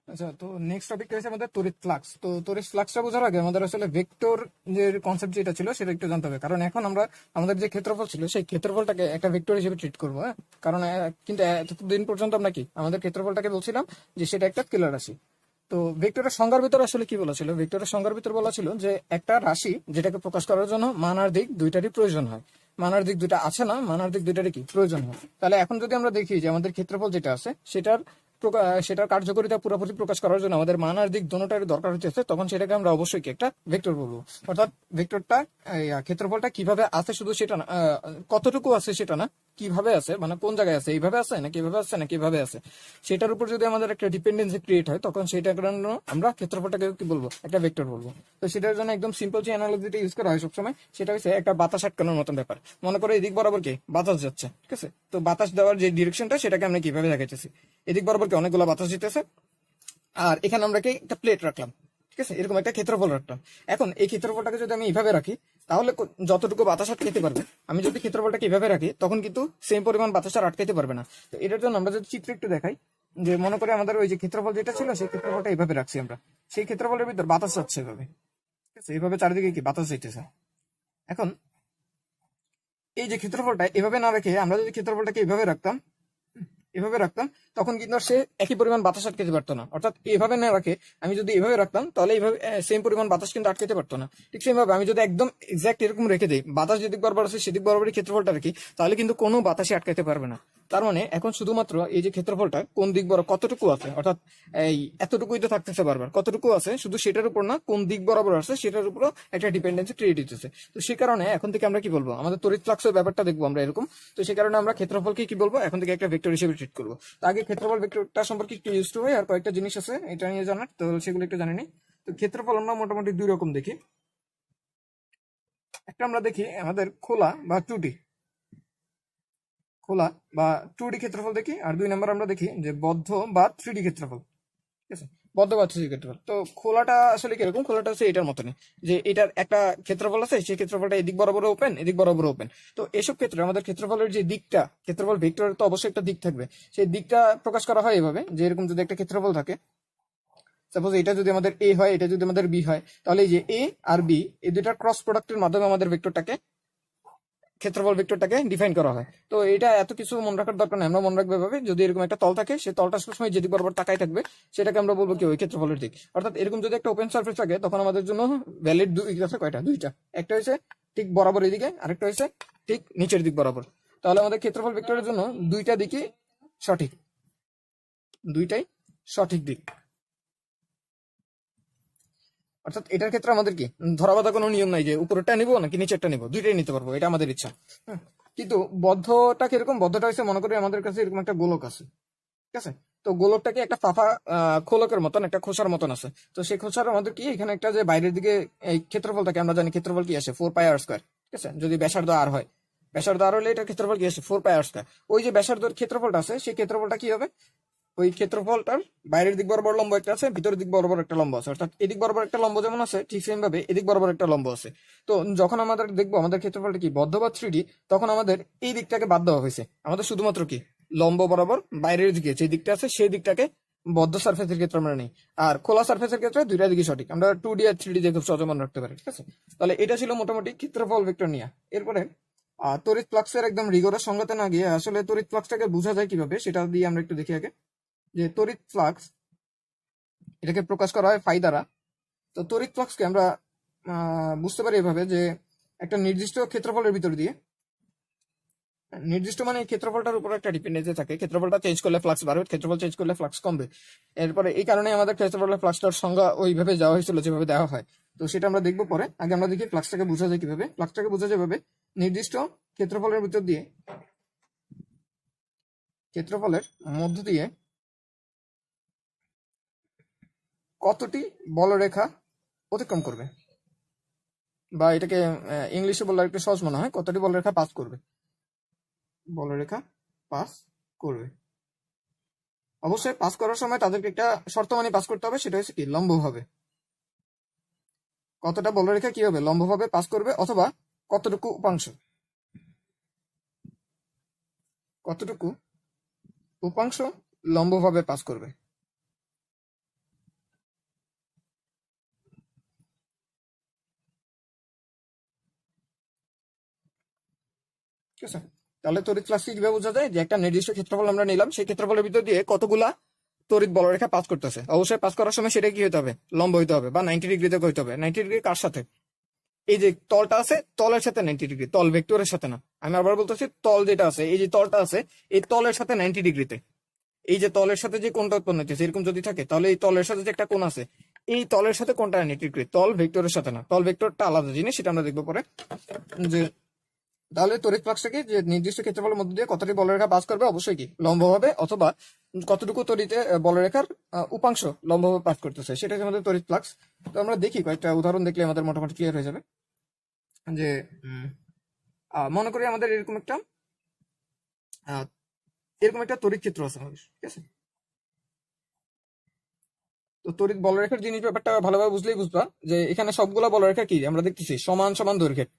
আচ্ছা, তো নেক্সট টপিকটা হচ্ছে আমাদের তড়িৎ ফ্লাক্স। তো তড়িৎ ফ্লাক্সটা বোঝার আগে আমাদের আসলে ভেক্টর যে কনসেপ্ট যেটা ছিল সেটা একটু জানতে হবে, কারণ এখন আমরা আমাদের যে ক্ষেত্রফল ছিল সেই ক্ষেত্রফলটাকে একটা ভেক্টর হিসেবে ট্রিট করবো। হ্যাঁ, কারণ কিন্তু এতদিন পর্যন্ত আমরা কি আমাদের ক্ষেত্রফলটাকে বলছিলাম যে সেটা একটা স্কেলার রাশি। তো ভেক্টরের সংজ্ঞার ভিতর আসলে কি বলা ছিল? ভেক্টরের সংজ্ঞার ভিতর বলা ছিল যে একটা রাশি যেটাকে প্রকাশ করার জন্য মান আর দিক দুইটারই প্রয়োজন হয়। মান আর দিক দুইটা আছে না, মান আর দিক দুইটারই কি প্রয়োজন হয়। তাহলে এখন যদি আমরা দেখি যে আমাদের ক্ষেত্রফল যেটা আছে সেটার কার্যকারিতা পুরোপুরি প্রকাশ করার জন্য আমাদের মান আর দিক দুটোটারই দরকার হচ্ছে, তখন সেটাকে আমরা অবশ্যই কি একটা ভেক্টর বলবো। অর্থাৎ ভেক্টরটা ক্ষেত্রফলটা কিভাবে আছে শুধু সেটা না, কতটুকু আছে সেটা না, কিভাবে আছে মানে কোন জায়গায় আছে, এইভাবে আছে নাকি এভাবে আছে নাকি এভাবে আছে, সেটার উপর যদি আমাদের একটা ডিপেন্ডেন্সি ক্রিয়েট হয় তখন সেটার জন্য আমরা ক্ষেত্রফলটাকে কি বলবো, একটা ভেক্টর বলবো। তো সেটার জন্য একদম সিম্পল যে অ্যানালজিটা ইউজ করা হয় সবসময় সেটা হচ্ছে একটা বাতাস আটকানোর মতন ব্যাপার। মনে করো এদিক বরাবর কি বাতাস যাচ্ছে, ঠিক আছে? তো বাতাস দেওয়ার যে ডিরেকশনটা সেটাকে আমরা কিভাবে দেখাইতেছি, এদিক বরাবর কি অনেকগুলো বাতাস যেতেছে, আর এখানে আমরা কি একটা প্লেট রাখলাম, ঠিক আছে? এরকম একটা ক্ষেত্রফল রাখলাম। এখন এই ক্ষেত্রফলটাকে যদি আমি এইভাবে রাখি তাহলে যতটুকু বাতাস আটকাতে পারবে, আমি যদি ক্ষেত্রফলটাকে এইভাবে রাখি তখন কিন্তু সেম পরিমাণ বাতাস আর আটকাতে পারবে না। তো এটার জন্য আমরা যদি চিত্র একটু দেখাই, যে মনে করে আমাদের ওই যে ক্ষেত্রফল যেটা ছিল সেই ক্ষেত্রফলটা এইভাবে রাখছি আমরা, সেই ক্ষেত্রফলের ভিতর বাতাস যাচ্ছে এভাবে, ঠিক আছে? এইভাবে চারিদিকে কি বাতাস যাইতেছে। এখন এই যে ক্ষেত্রফলটা এভাবে না রেখে আমরা যদি ক্ষেত্রফলটাকে এভাবে রাখতাম তখন কিন্তু আর সে একই পরিমাণ বাতাস আটকাতে পারতো না। অর্থাৎ এভাবে না রাখে আমি যদি এভাবে রাখতাম তাহলে এইভাবে সেম পরিমাণ বাতাস কিন্তু আটকাতে পারতো না। ঠিক সেম ভাবে আমি যদি একদম এক্সাক্ট এরকম রেখে দিই, বাতাস যেদিক বরাবর আছে সেদিক বরাবরই ক্ষেত্রফলটা রাখি, তাহলে কিন্তু কোনো বাতাসই আটকাতে পারবে না। তার মানে এখন শুধুমাত্র এই যে ক্ষেত্রফলটা কোন দিক বরাবর কতটুকু আছে, অর্থাৎ এই এতটুকুই তো থাকতেছে বারবার, কতটুকু আছে শুধু সেটার উপর না, কোন দিক বরাবর আছে সেটার উপরও একটা ডিপেন্ডেন্সি ক্রিয়েট হচ্ছে। তো সে কারণে এখন থেকে আমরা কি বলবো, আমাদের তড়িৎ ফ্লাক্সের ব্যাপারটা দেখবো আমরা এরকম। তো সে কারণে আমরা ক্ষেত্রফলকে কি বলবো, এখন থেকে একটা ভেক্টর হিসেবে ট্রিট করবো। তো আগে ক্ষেত্রফল ভেক্টরটা সম্পর্কে একটু ইউজ টু হয়, আর কয়েকটা জিনিস আছে এটা নিয়ে জানার, তো সেগুলো একটু জানি নি। তো ক্ষেত্রফল আমরা মোটামুটি দুই রকম দেখি। একটা আমরা দেখি আমাদের খোলা বা টুডি, খোলা বা টুডি ক্ষেত্রফল দেখি, আর দুই নম্বর আমরা দেখি যে বদ্ধ বা থ্রিডি ক্ষেত্রফল, ঠিক আছে? বদ্ধ বা থ্রিডি ক্ষেত্রফল। তো খোলাটা আসলে কিরকম, খোলাটা হচ্ছে এটার মতনই, যে এটার একটা ক্ষেত্রফল আছে, সেই ক্ষেত্রফলটা এদিক বরাবর ওপেন এদিক বরাবর ওপেন। তো এসব ক্ষেত্রে আমাদের ক্ষেত্রফলের যে দিকটা, ক্ষেত্রফল ভেক্টরের তো অবশ্যই একটা দিক থাকবে, সেই দিকটা প্রকাশ করা হয় এভাবে, যে এরকম যদি একটা ক্ষেত্রফল থাকে, সাপোজ এটা যদি আমাদের এ হয়, এটা যদি আমাদের বি হয়, তাহলে এই যে এ আর বি এই দুইটার ক্রস প্রোডাক্টের মাধ্যমে আমাদের ভেক্টরটাকে, ক্ষেত্রফল ভেক্টরটাকে ডিফাইন করা হয়। তো এটা এত কিছু মনে রাখার দরকার নেই, আমরা মনে রাখবো এভাবে, যদি এরকম একটা তল থাকে সেই তলটা সবসময় যেদিক বরাবর তাকাই থাকবে সেটাকে আমরা বলবো কি ওই ক্ষেত্রফলের দিক। অর্থাৎ এরকম যদি একটা ওপেন সারফেস থাকে তখন আমাদের জন্য ভ্যালিড দুই আছে, কয়টা, দুইটা। একটা হয়েছে ঠিক বরাবর এদিকে, আরেকটা হয়েছে ঠিক নিচের দিক বরাবর। তাহলে আমাদের ক্ষেত্রফল ভেক্টরের জন্য দুইটা দিকই সঠিক, দুইটাই সঠিক দিক। অর্থাৎ এটার ক্ষেত্রে আমাদের কি ধরা বাঁধা কোনো নিয়ম নাই যে উপরেরটা নিবো নাকি নিচেরটা নিবো, দুইটাই নিতে পারবো, এটা আমাদের ইচ্ছা। হ্যাঁ, কিন্তু বদ্ধটা কিরকম, বদ্ধটা হচ্ছে মনে করি আমাদের কাছে এরকম একটা গোলক আছে, ঠিক আছে? তো গোলকটাকে একটা ফাঁপা খোলকের মতন, একটা খোসার মতন আছে। তো সেই খোসার আমাদের কি এখানে একটা যে বাইরের দিকে এই ক্ষেত্রফল থাকে, আমরা জানি ক্ষেত্রফল কি আসে 4πr², ঠিক আছে? যদি ব্যাসার্ধ আর হয়, ব্যাসার্ধ আর হলে এটা ক্ষেত্রফল কি আসে 4πr²। ওই যে ব্যাসার্ধের ক্ষেত্রফলটা আছে সেই ক্ষেত্রফলটা কি হবে, ওই ক্ষেত্রফলটার বাইরের দিক বরাবর লম্ব একটা আছে, ভিতরের দিক বরাবর একটা লম্ব আছে। অর্থাৎ এদিক বরাবর একটা লম্ব যেমন আছে ঠিক সেম ভাবে এদিক বরাবর একটা লম্ব আছে। তো যখন আমাদের দেখবো আমাদের ক্ষেত্রফলটা কি বদ্ধ বা থ্রিডি, তখন আমাদের এই দিকটাকে বাদ দেওয়া হয়েছে, আমাদের শুধুমাত্র কি লম্ব বরাবর বাইরের দিকে যে দিকটা আছে সেই দিকটাকে বদ্ধ সার্ফেসের ক্ষেত্রে আমরা নেই। আর খোলা সার্ফেসের ক্ষেত্রে দুইটা দিকে সঠিক, আমরা 2D আর 3D দিয়ে খুব সহজে মনে রাখতে পারি, ঠিক আছে? তাহলে এটা ছিল মোটামুটি ক্ষেত্রফল ভেক্টর নিয়ে। এরপরে তড়িৎ ফ্লাক্সের একদম রিগোরাস সংজ্ঞাতে না গিয়ে আসলে তড়িৎ ফ্লাক্সটাকে বোঝা যায় কিভাবে সেটা দিয়ে আমরা একটু দেখি আগে। যে তড়িৎ ফ্লাক্স, এটাকে প্রকাশ করা হয় ফাই দ্বারা। তো তড়িৎ ফ্লাক্সকে আমরা বুঝতে পারি এভাবে যে একটা নির্দিষ্ট ক্ষেত্রফলের ভিতর দিয়ে, নির্দিষ্ট মানে এই ক্ষেত্রফলটার উপর একটা ডিপেন্ডেন্সি থাকে, ক্ষেত্রফলটা চেঞ্জ করলে ফ্লাক্স বাড়বে, ক্ষেত্রফল চেঞ্জ করলে ফ্লাক্স কমবে। এরপরে এই কারণে আমাদের ক্ষেত্রফলের ফ্লাক্সটার সংজ্ঞা ওইভাবে দেওয়া হয়েছিল যেভাবে দেওয়া হয়। তো সেটা আমরা দেখবো পরে, আগে আমরা দেখি ফ্লাক্সটাকে বোঝা যায় কিভাবে। ফ্লাক্সটাকে বোঝা যাবে নির্দিষ্ট ক্ষেত্রফলের ভিতর দিয়ে, ক্ষেত্রফলের মধ্য দিয়ে কতটি বলরেখা অতিক্রম করবে, বা এটাকে ইংলিশে বললে একটু সহজ মনে হয়, কতটি বলরেখা পাস করবে, বলরেখা পাস করবে। অবশ্যই পাস করার সময় তাদেরকে একটা শর্ত মানে পাস করতে হবে, সেটা হচ্ছে কি লম্বভাবে, কতটা বলরেখা কি হবে লম্বভাবে পাস করবে, অথবা কতটুকু উপাংশ, কতটুকু উপাংশ লম্বভাবে পাস করবে। ঠিক আছে। তাহলে তড়িৎ ফ্লাক্স কিভাবে বোঝা যায়, যে একটা নির্দিষ্ট ক্ষেত্রফল আমরা নিলাম, সেই ক্ষেত্রফলের ভিতর দিয়ে কতগুলা তড়িৎ বলরেখা পাস করতেছে। অবশ্যই পাস করার সময় সেটা কি হতে হবে, লম্ব হইতে হবে বা 90 ডিগ্রিতে হইতে হবে। 90 ডিগ্রি কার সাথে, এই যে তলটা আছে তলের সাথে 90 ডিগ্রি, তল ভেক্টরের সাথে না। আমি আবার বলতেছি, তল যেটা আছে, এই যে তলটা আছে, এই তলের সাথে 90 ডিগ্রিতে। এই যে তলের সাথে যে কোণটা উৎপন্ন হচ্ছে এরকম যদি থাকে, তাহলে এই তলের সাথে যে একটা কোণ আছে, এই তলের সাথে কোণটা 90 ডিগ্রি, তল ভেক্টরের সাথে না। তল ভেক্টরটা আলাদা জিনিস, সেটা আমরা দেখবো পরে। যে তাহলে তড়িৎ ফ্লাক্সটাকে যে নির্দিষ্ট ক্ষেত্রফলের মধ্যে দিয়ে কতটি বলরেখা পাস করবে, অবশ্যই কি লম্ব হবে, অথবা কতটুকু তড়িতে বলরেখার উপাংশ লম্বভাবে পাস করতেছে, সেটা হচ্ছে আমাদের তড়িৎ ফ্লাক্স। তো আমরা দেখি কয়েকটা উদাহরণ দেখলে আমাদের মোটামুটি ক্লিয়ার হয়ে যাবে। যে মনে করি আমাদের এরকম একটা তড়িৎ ক্ষেত্র আছে আমাদের, ঠিক আছে। তো তড়িৎ বলরেখার জিনিস ব্যাপারটা ভালোভাবে বুঝলেই বুঝবা যে এখানে সবগুলা বলরেখা কি আমরা দেখতেছি সমান সমান দৈর্ঘ্যের,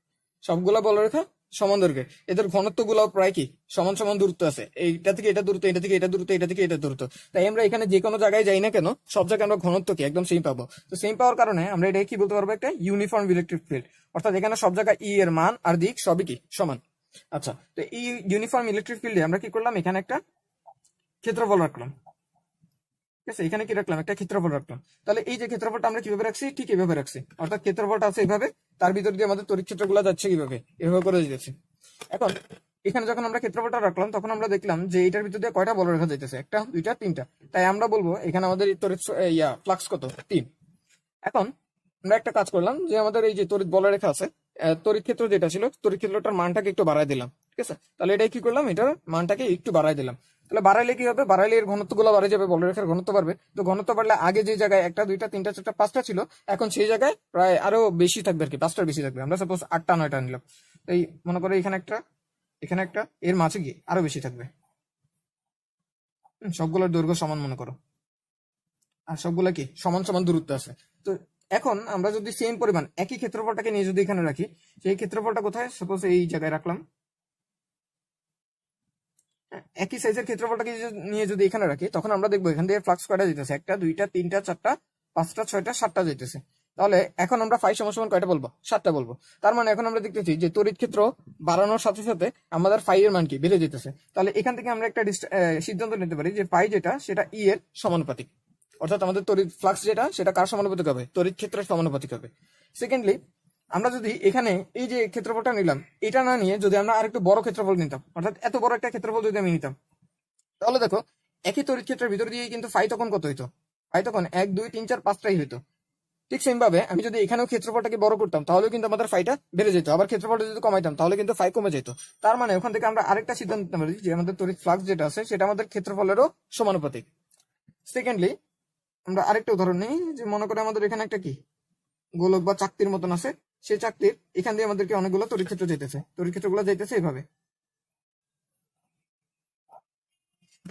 সবগুলা বলরেখা সমান দৈর্ঘ্যের। এদের ঘনত্ব গুলো প্রায় কি সমান সমান দূরত্ব আছে, এইটা থেকে এটা দূরত্ব, এটা থেকে এটা দূরত্ব, এটা থেকে এটা দূরত্ব। তাই আমরা এখানে যে কোনো জায়গায় যাই না কেন, সব জায়গায় আমরা ঘনত্ব কি একদম সেম পাবো। তো সেম পাওয়ার কারণে আমরা এটা কি বলতে পারবো, একটা ইউনিফর্ম ইলেকট্রিক ফিল্ড। অর্থাৎ এখানে সব জায়গায় ই এর মান আর দিক সবই কি সমান। আচ্ছা, তো এই ইউনিফর্ম ইলেকট্রিক ফিল্ডে আমরা কি করলাম, এখানে একটা ক্ষেত্রফল রাখলাম, ঠিক আছে। এখানে কি রাখলাম, একটা ক্ষেত্রফল রাখলাম। তাহলে এই যে ক্ষেত্রফলটা আমরা কিভাবে রাখছি, ঠিক এভাবে রাখছি। অর্থাৎ ক্ষেত্রফলটা আছে এইভাবে, তার ভিতর দিয়ে আমাদের তড়িৎ ক্ষেত্রগুলো যাচ্ছে কিভাবে, এভাবে করে যাচ্ছে। এখন এখানে যখন আমরা ক্ষেত্রফলটা রাখলাম, তখন আমরা দেখলাম যে এটার ভিতর দিয়ে কয়টা বলরেখা যাইতেছে, একটা, দুইটা, তিনটা। তাই আমরা বলবো এখানে আমাদের তড়িৎ ফ্লাক্স কত, 3। এখন আমরা একটা কাজ করলাম, যে আমাদের এই যে তড়িৎ বলরেখা আছে, তড়িৎ ক্ষেত্র যেটা ছিল, তড়িৎ ক্ষেত্রটার মানটাকে একটু বাড়ায় দিলাম, ঠিক আছে। তাহলে এটাই কি করলাম, এটার মানটাকে একটু বাড়ায় দিলাম। তাহলে বাড়াইলে কি হবে, বাড়াইলে এর ঘনত্ব গুলো বাড়ে যাবে, বলরেখার ঘনত্ব বাড়বে। তো ঘনত্ব বাড়লে আগে যে জায়গায় একটা, দুইটা, তিনটা, চারটা, পাঁচটা ছিল, এখন সেই জায়গায় প্রায় আরো বেশি থাকবে আর কি, 5টার বেশি থাকবে। আমরা সাপোজ 8টা 9টা নিলাম, এই মনে করো এখানে একটা, এখানে একটা, এর মাঝে গিয়ে আরো বেশি থাকবে। সবগুলোর দৈর্ঘ্য সমান মনে করো, আর সবগুলা কি সমান সমান দূরত্ব আছে। তো এখন আমরা যদি সেম পরিমাণ একই ক্ষেত্রফলটাকে নিয়ে যদি এখানে রাখি, সেই ক্ষেত্রফলটা কোথায়, সাপোজ এই জায়গায় রাখলাম, একই সাইজের ক্ষেত্রফলটাকে নিয়ে যদি এখানে রাখি, তখন আমরা দেখবো এখান থেকে ফ্লাক্স কয়টা যেতেছে, একটা, দুইটা, তিনটা, চারটা, পাঁচটা, ছয়টা, 7টা যেতেছে। তাহলে এখন আমরা ফাই সমান সমান কয়টা বলবো, 7টা বলবো। তার মানে এখন আমরা দেখতেছি যে তড়িৎ ক্ষেত্র বাড়ানোর সাথে সাথে আমাদের ফাই এর মান কি বেড়ে যেতেছে। তাহলে এখান থেকে আমরা একটা সিদ্ধান্ত নিতে পারি যে ফাই যেটা, সেটা ই এর সমানুপাতিক। অর্থাৎ আমাদের তড়িৎ ফ্লাক্স যেটা, সেটা কার সমানুপাতিক হবে, তড়িৎ ক্ষেত্রের সমানুপাতিক হবে। সেকেন্ডলি, আমরা যদি এখানে এই যে ক্ষেত্রফলটা নিলাম, এটা না নিয়ে যদি আমরা আরেকটু বড় ক্ষেত্রফল নিতাম, অর্থাৎ এত বড় একটা ক্ষেত্রফল যদি আমি নিতাম, তাহলে দেখো একই তড়িৎ ক্ষেত্রের ভিতর দিয়ে কিন্তু ফাই তখন কত হইতো, ফাই তখন 1, 2, 3, 4, 5টাই হইতো। ঠিক সেম ভাবে আমি যদি এখানেও ক্ষেত্রফলটাকে বড় করতাম, তাহলেও কিন্তু আমাদের ফাইটা বেড়ে যেত। আবার ক্ষেত্রফলটা যদি কমাইতাম, তাহলে কিন্তু ফাই কমে যেত। তার মানে ওখান থেকে আমরা আরেকটা সিদ্ধান্ত নিতে পারি যে আমাদের তড়িৎ ফ্লাক্স যেটা আছে, সেটা আমাদের ক্ষেত্রফলেরও সমানুপাতিক। সেকেন্ডলি, আমরা আরেকটা উদাহরণ নিই, যে মনে করে আমাদের এখানে একটা কি গোলক বা চাকতির মতন আছে, সেই চাকতির এখান দিয়ে আমাদেরকে অনেকগুলো তড়িৎ ক্ষেত্র যেতেছে, তড়িৎ ক্ষেত্রগুলো যাইতেছে এইভাবে।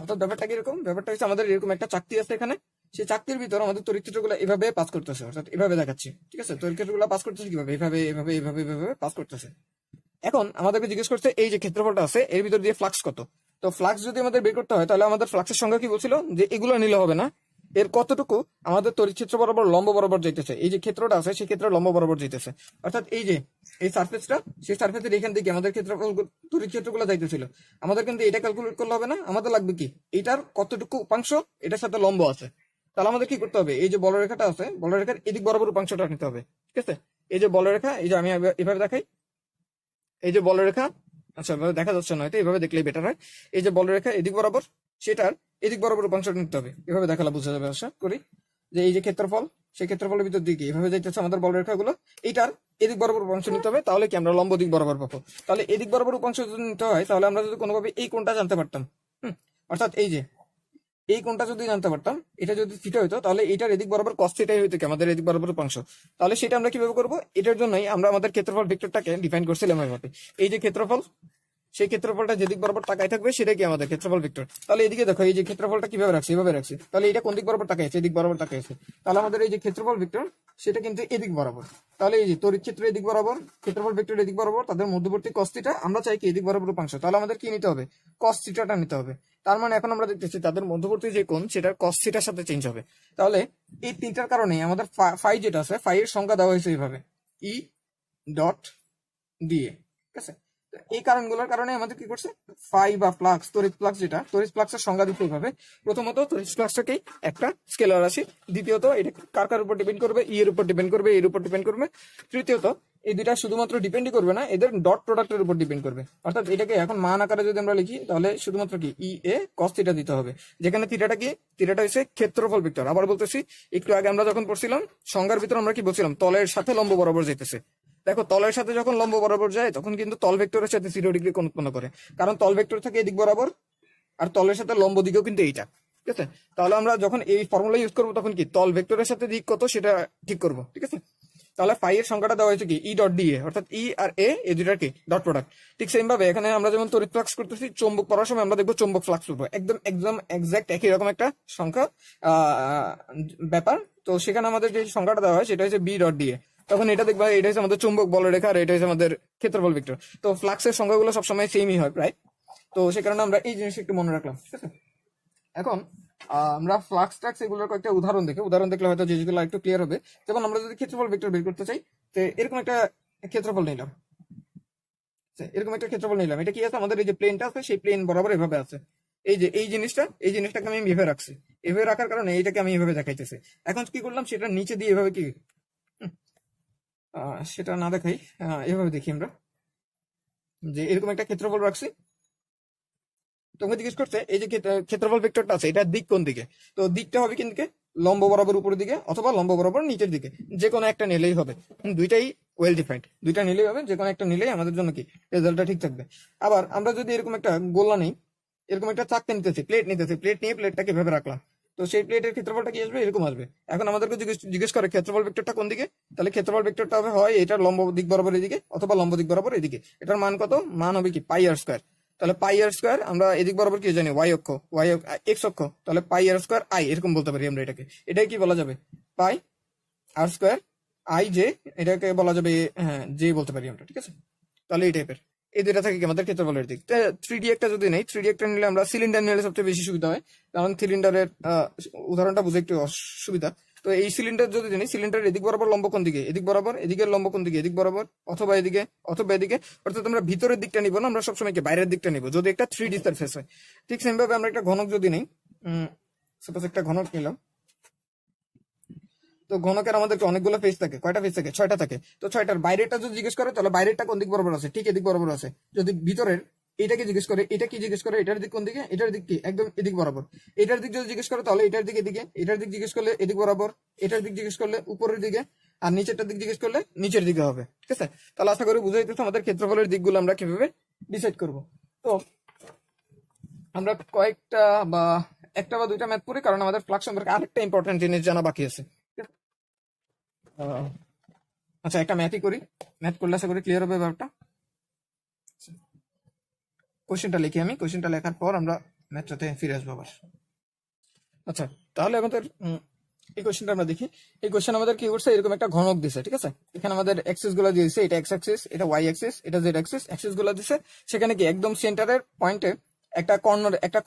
অর্থাৎ ব্যাপারটা কিরকম, ব্যাপারটা হচ্ছে আমাদের এরকম একটা চাকতি আছে এখানে, সেই চাকতির ভিতর আমাদের তড়িৎ ক্ষেত্রগুলো এভাবে পাস করতেছে, অর্থাৎ এভাবে দেখাচ্ছি, ঠিক আছে। তড়িৎ ক্ষেত্রগুলো পাস করতেছে কিভাবে, এভাবে এভাবে এভাবে এভাবে পাস করতেছে। এখন আমাদেরকে জিজ্ঞেস করছে এই যে ক্ষেত্রফলটা আছে, এর ভিতর দিয়ে ফ্লাক্স কত। তো ফ্লাক্স যদি আমাদের বের করতে হয়, তাহলে আমাদের ফ্লাক্সের সংখ্যা কি বলছিল, যে এগুলো নিলে হবে না, এর কতটুকু আমাদের তড়িৎ ক্ষেত্র বরাবর লম্ব বরাবর যাইতেছে, এই যে ক্ষেত্রটা আছে সেই ক্ষেত্রে লম্ব বরাবর যাইতেছে। অর্থাৎ এই যে এই সার্ফেসটা, সেই সার্ফেসের এখান থেকে আমাদের ক্ষেত্রফল তড়িৎ ক্ষেত্রগুলো যাইতেছিল। আমাদের কিন্তু এটা ক্যালকুলেট করলে হবে না, আমাদের লাগবে কি এটার কতটুকু উপাংশ এটার সাথে লম্ব আছে। তাহলে আমাদের কি করতে হবে, এই যে বলরেখাটা আছে, বলরেখার এদিক বরাবর উপাংশটা নিতে হবে, ঠিক আছে। এই যে বলরেখা, এই যে আমি এভাবে দেখাই, এই যে বলরেখা, আচ্ছা এভাবে দেখা যাচ্ছে না, এইভাবে দেখলেই বেটার হয়। এই যে বলরেখা এদিক বরাবর, সেটার এদিক বরাবর উপাংশ নিতে হবে, এভাবে দেখালে বোঝা যাবে আশা করি। যে এই যে ক্ষেত্রফল, সেই ক্ষেত্রফলের ভিতর দিকে এভাবে যাইতেছে আমাদের বলরেখা গুলো, এইটার এদিক বরাবর উপাংশ নিতে হবে, তাহলে কি আমরা লম্ব দিক বরাবর পাবো। তাহলে এদিক বরাবর উপাংশ যদি নিতে হয়, তাহলে আমরা যদি কোনোভাবে এই কোণটা জানতে পারতাম, অর্থাৎ এই যে এই কোণটা যদি জানতে পারতাম, এটা যদি থিটা হইতো, তাহলে এটার এদিক বরাবর cos থিটাই হইতো কি আমাদের এদিক বরাবর উপাংশ। তাহলে সেটা আমরা কিভাবে করবো, এটার জন্যই আমরা আমাদের ক্ষেত্রফল ভেক্টরটাকে ডিফাইন করছিলাম এভাবে। এই যে ক্ষেত্রফল, সেই ক্ষেত্রফলটা যেদিক বরাবর তাকাই থাকবে সেটাই কি আমাদের ক্ষেত্রফল ভেক্টর। তাহলে এদিকে দেখো এই যে ক্ষেত্রফলটা কিভাবে রাখছি, এভাবে রাখছি, তাহলে এটা কোন দিক বরাবর তাকাই আছে, এদিক বরাবর তাকাই আছে। তাহলে আমাদের এই যে ক্ষেত্রফল ভেক্টর, সেটা কিন্তু এদিক বরাবর। তাহলে এই যে তড়িৎ ক্ষেত্র এদিক বরাবর, ক্ষেত্রফল ভেক্টর এদিক বরাবর, তাদের মধ্যবর্তী cos থিটা আমরা চাই কি এদিক বরাবর উপাংশ। তাহলে আমাদের কি নিতে হবে, cos থিটাটা নিতে হবে। তার মানে এখন আমরা দেখতেছি তাদের মধ্যবর্তী যে কোণ, সেটা cos থিটার সাথে চেঞ্জ হবে। তাহলে এই তিনটার কারণে আমাদের ফাই যেটা আছে, ফাই এর সংজ্ঞা দেওয়া হয়েছে এইভাবে, ই ডট দিয়ে, ঠিক আছে। এই কারণগুলোর কারণে আমাদের কি করছে, ফাই বা ফ্লাক্স, তড়িৎ ফ্লাক্স, যেটা তড়িৎ ফ্লাক্সের সংজ্ঞা দিতে হবে। প্রথমত তড়িৎ ফ্লাক্সটাকেই একটা স্কেলার রাশি, দ্বিতীয়ত এটা কার কার উপর ডিপেন্ড করবে, ই এর উপর ডিপেন্ড করবে, এর উপর ডিপেন্ড করবে, তৃতীয়ত এই দুইটা শুধুমাত্র ডিপেন্ডই করবে না, এদের ডট প্রোডাক্টের উপর ডিপেন্ড করবে। অর্থাৎ এটাকে এখন মান আকারে যদি আমরা লিখি তাহলে শুধুমাত্র কি ই এ কস থিটা দিতে হবে, যেখানে থিটাটা কি, থিটাটা হচ্ছে ক্ষেত্রফল ভেক্টর। আবার বলতেছি, একটু আগে আমরা যখন পড়ছিলাম সংজ্ঞার ভিতর আমরা কি বলছিলাম, তলের সাথে লম্ব বরাবর যাইতেছে। দেখো তলের সাথে যখন লম্ব বরাবর যায় তখন কিন্তু তল ভেক্টরের সাথে 0 ডিগ্রি কোণ উৎপন্ন করে, কারণ তল ভেক্টর থাকে এদিক বরাবর, আর তলের সাথে লম্ব দিকেও কিন্তু এইটা। ঠিক আছে, তাহলে আমরা যখন এই ফর্মুলা ইউজ করবো তখন কি তল ভেক্টরের সাথে দিক কত সেটা ঠিক করব। ঠিক আছে, তাহলে ফাই এর সংখ্যাটা দেওয়া হয়েছে কি ই ডট ডি এ, অর্থাৎ ই আর এ এই দুইটার কি ডট প্রোডাক্ট। ঠিক সেম ভাবে এখানে আমরা যেমন তড়িৎ ফ্লাক্স করতেছি, চুম্বক পড়ার সময় আমরা দেখবো চুম্বক ফ্লাক্স করবো, একদম একদম এক্সাক্ট একই রকম একটা সংখ্যা ব্যাপার। তো সেখানে আমাদের যে সংখ্যাটা দেওয়া হয় সেটা হচ্ছে বি ডট ডি এ। তখন এটা দেখবা এটা হচ্ছে আমাদের চুম্বক বলরেখা, আর এটা হচ্ছে আমাদের ক্ষেত্রফল ভেক্টর। তো ফ্লাক্সের সংখ্যাগুলো সবসময় সেমই হয় প্রায়, তো সে কারণে আমরা এই জিনিসটা একটু মনে রাখলাম। ঠিক আছে, এখন আমরা ফ্লাক্স ট্রাক্স এগুলোর কয়েকটা উদাহরণ দেখলে হয়তো জিনিসগুলো একটু ক্লিয়ার হবে। যেমন আমরা যদি ক্ষেত্রফল ভেক্টর বের করতে চাই, তো এরকম একটা ক্ষেত্রফল নিলাম, এটা কি আছে, আমাদের এই যে প্লেনটা আছে সেই প্লেন বরাবর এভাবে আছে। এই যে এই জিনিসটাকে আমি এভাবে রাখছি, এভাবে রাখার কারণে এইটাকে আমি এভাবে দেখাইতেছি। এখন কি করলাম, সেটা নিচে দিয়ে এভাবে কি সেটা না দেখাই, এভাবে দেখি আমরা যে এরকম একটা ক্ষেত্রফল রাখছি। তোমাকে জিজ্ঞেস করছে এই যে ক্ষেত্রফল ভেক্টরটা আছে এটার দিক কোন দিকে, তো দিকটা হবে কোন দিকে, লম্ব বরাবর উপরের দিকে অথবা লম্ব বরাবর নিচের দিকে, যে কোনো একটা নিলেই হবে। দুইটাই ওয়েল ডিফাইন্ড, দুইটা নিলেই হবে, যে কোনো একটা নিলেই আমাদের জন্য কি রেজাল্টটা ঠিক থাকবে। আবার আমরা যদি এরকম একটা গোলা নেই, এরকম একটা চাকতে নিতেছি, প্লেট নিয়ে প্লেটটাকে ভেবে রাখলাম, তো সেই প্লেটের ক্ষেত্রফলটা কি আসবে, এরকম আসবে। এখন আমাদেরকে জিজ্ঞেস করে ক্ষেত্রফল ভেক্টরটা কোন দিকে, তাহলে ক্ষেত্রফল ভেক্টরটা হবে হয় এটার লম্ব দিক বরাবর এদিকে অথবা লম্ব দিক বরাবর এদিকে। এটার মান কত, মান হবে কি পাই আর স্কয়ার। তাহলে পাই আর স্কয়ার আমরা এদিক বরাবর কি জানি, ওয়াই এক্স অক্ষ, তাহলে পাই আর স্কয়ার আই এরকম বলতে পারি আমরা এটাকে। এটাই কি বলা যাবে, পাই আর স্কয়ার আই জে, এটাকে বলা যাবে হ্যাঁ জে বলতে পারি আমরা। ঠিক আছে, তাহলে এই টাইপের এই দুইটা থাকে কি আমাদের ক্ষেত্রফলের দিক। 3D একটা যদি নেই, 3D একটা নিলে আমরা সিলিন্ডার নিলে সবচেয়ে বেশি সুবিধা হয়, কারণ সিলিন্ডারের উদাহরণটা বুঝে একটু অসুবিধা। তো এই সিলিন্ডার যদি জানি, সিলিন্ডারের এদিক বরাবর লম্ব কোন দিকে, এদিক বরাবর, এদিকের লম্ব কোন দিকে, এদিক বরাবর অথবা এদিকে অথবা এদিকে। অর্থাৎ আমরা ভিতরের দিকটা নিব না, আমরা সবসময় কি বাইরের দিকটা নিব যদি একটা 3D সারফেস হয়। ঠিক সেম ভাবে আমরা একটা ঘনক যদি নেই, সাপোজ একটা ঘনক নিলাম, তো ঘনকের আমাদের অনেকগুলো ফেস থাকে, কয়টা ফেস থাকে, 6টা থাকে। তো 6টার বাইরেটা যদি জিজ্ঞেস করে তাহলে বাইরেটা কোন দিক বরাবর আছে, ঠিক এদিক বরাবর আছে। যদি ভিতরের এটাকে জিজ্ঞেস করে, এটা কি জিজ্ঞেস করে, এটার দিক কোন দিকে, এটার দিক কি একদম এদিক বরাবর। এটার দিক যদি জিজ্ঞেস করে তাহলে এটার দিক এদিকে, এটার দিক জিজ্ঞেস করলে এদিক বরাবর, এটার দিক জিজ্ঞেস করলে উপরের দিকে, আর নিচেরটার দিক জিজ্ঞেস করলে নিচের দিকে হবে। ঠিক আছে, তাহলে আশা করি বুঝে যেতেছে আমাদের ক্ষেত্রফলের দিকগুলো আমরা কিভাবে ডিসাইড করব। তো আমরা কয়েকটা বা একটা বা দুইটা ম্যাথ পড়ি, কারণ আমাদের ফ্লাক্স সম্পর্কে আরেকটা ইম্পর্টেন্ট জিনিস জানা বাকি আছে। আহ, আচ্ছা একটা ম্যাথই করি, ম্যাথ করলে আশা করি ক্লিয়ার হবে ব্যাপারটা। কোশ্চেনটা লিখি আমি, কোশ্চেনটা লেখার পর আমরা ম্যাথটাতে ফিরে আসবো আবার। আচ্ছা তাহলে আমাদের এই কোশ্চেনটা আমরা দেখি। এই কোশ্চেন আমাদের কি করছে, এরকম একটা ঘনক দিছে। ঠিক আছে, এখানে আমাদের অ্যাক্সিস গুলো দিয়েছে, এটা এক্স অ্যাক্সিস, এটা ওয়াই অ্যাক্সিস, এটা জেড অ্যাক্সিস, অ্যাক্সিস গুলো দিছে। সেখানে কি একদম সেন্টারের পয়েন্টে একটা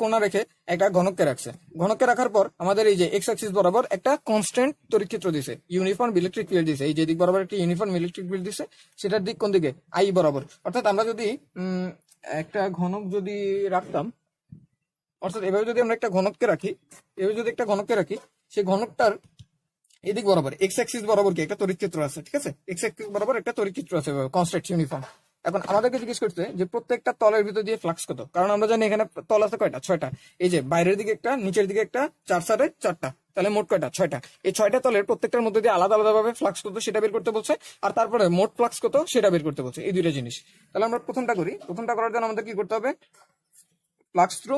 কোণা রেখে একটা ঘনককে রাখছে। ঘনককে রাখার পর আমাদের এই যে এক্স অ্যাক্সিস বরাবর একটা কনস্ট্যান্ট তড়িৎ ক্ষেত্র দিছে, ইউনিফর্ম ইলেকট্রিক ফিল্ড দিছে। এই যে দিক বরাবর একটা ইউনিফর্ম ইলেকট্রিক ফিল্ড দিছে, সেটার দিক কোন দিকে, আই বরাবর। অর্থাৎ আমরা যদি একটা ঘনক যদি রাখতাম, অর্থাৎ এভাবে যদি আমরা একটা ঘনককে রাখি, সেই ঘনকটার এদিক বরাবর এক্স অ্যাক্সিস বরাবর কি একটা তড়িৎ ক্ষেত্র আছে। ঠিক আছে, এক্স অ্যাক্সিস বরাবর একটা তড়িৎ ক্ষেত্র আছে কনস্ট্যান্ট ইউনিফর্ম। এখন আমাদেরকে জিজ্ঞেস করতে যে প্রত্যেকটা তলের ভিতর দিয়ে ফ্লাক্স কত, কারণ আমরা জানি এখানে তল আছে কয়টা, 6টা। এই যে বাইরের দিকে একটা, নিচের দিকে একটা, 4 সাইডে 4টা, তাহলে মোট কয়টা, 6টা। এই 6টা তলের প্রত্যেকটার মধ্যে দিয়ে আলাদা আলাদা ভাবে ফ্লাক্স কত সেটা বের করতে বলছে, আর তারপরে মোট ফ্লাক্স কত সেটা বের করতে বলছে। এই দুইটা জিনিস। তাহলে আমরা প্রথমটা করি, প্রথমটা করার জন্য আমাদের কি করতে হবে, ফ্লাক্স থ্রু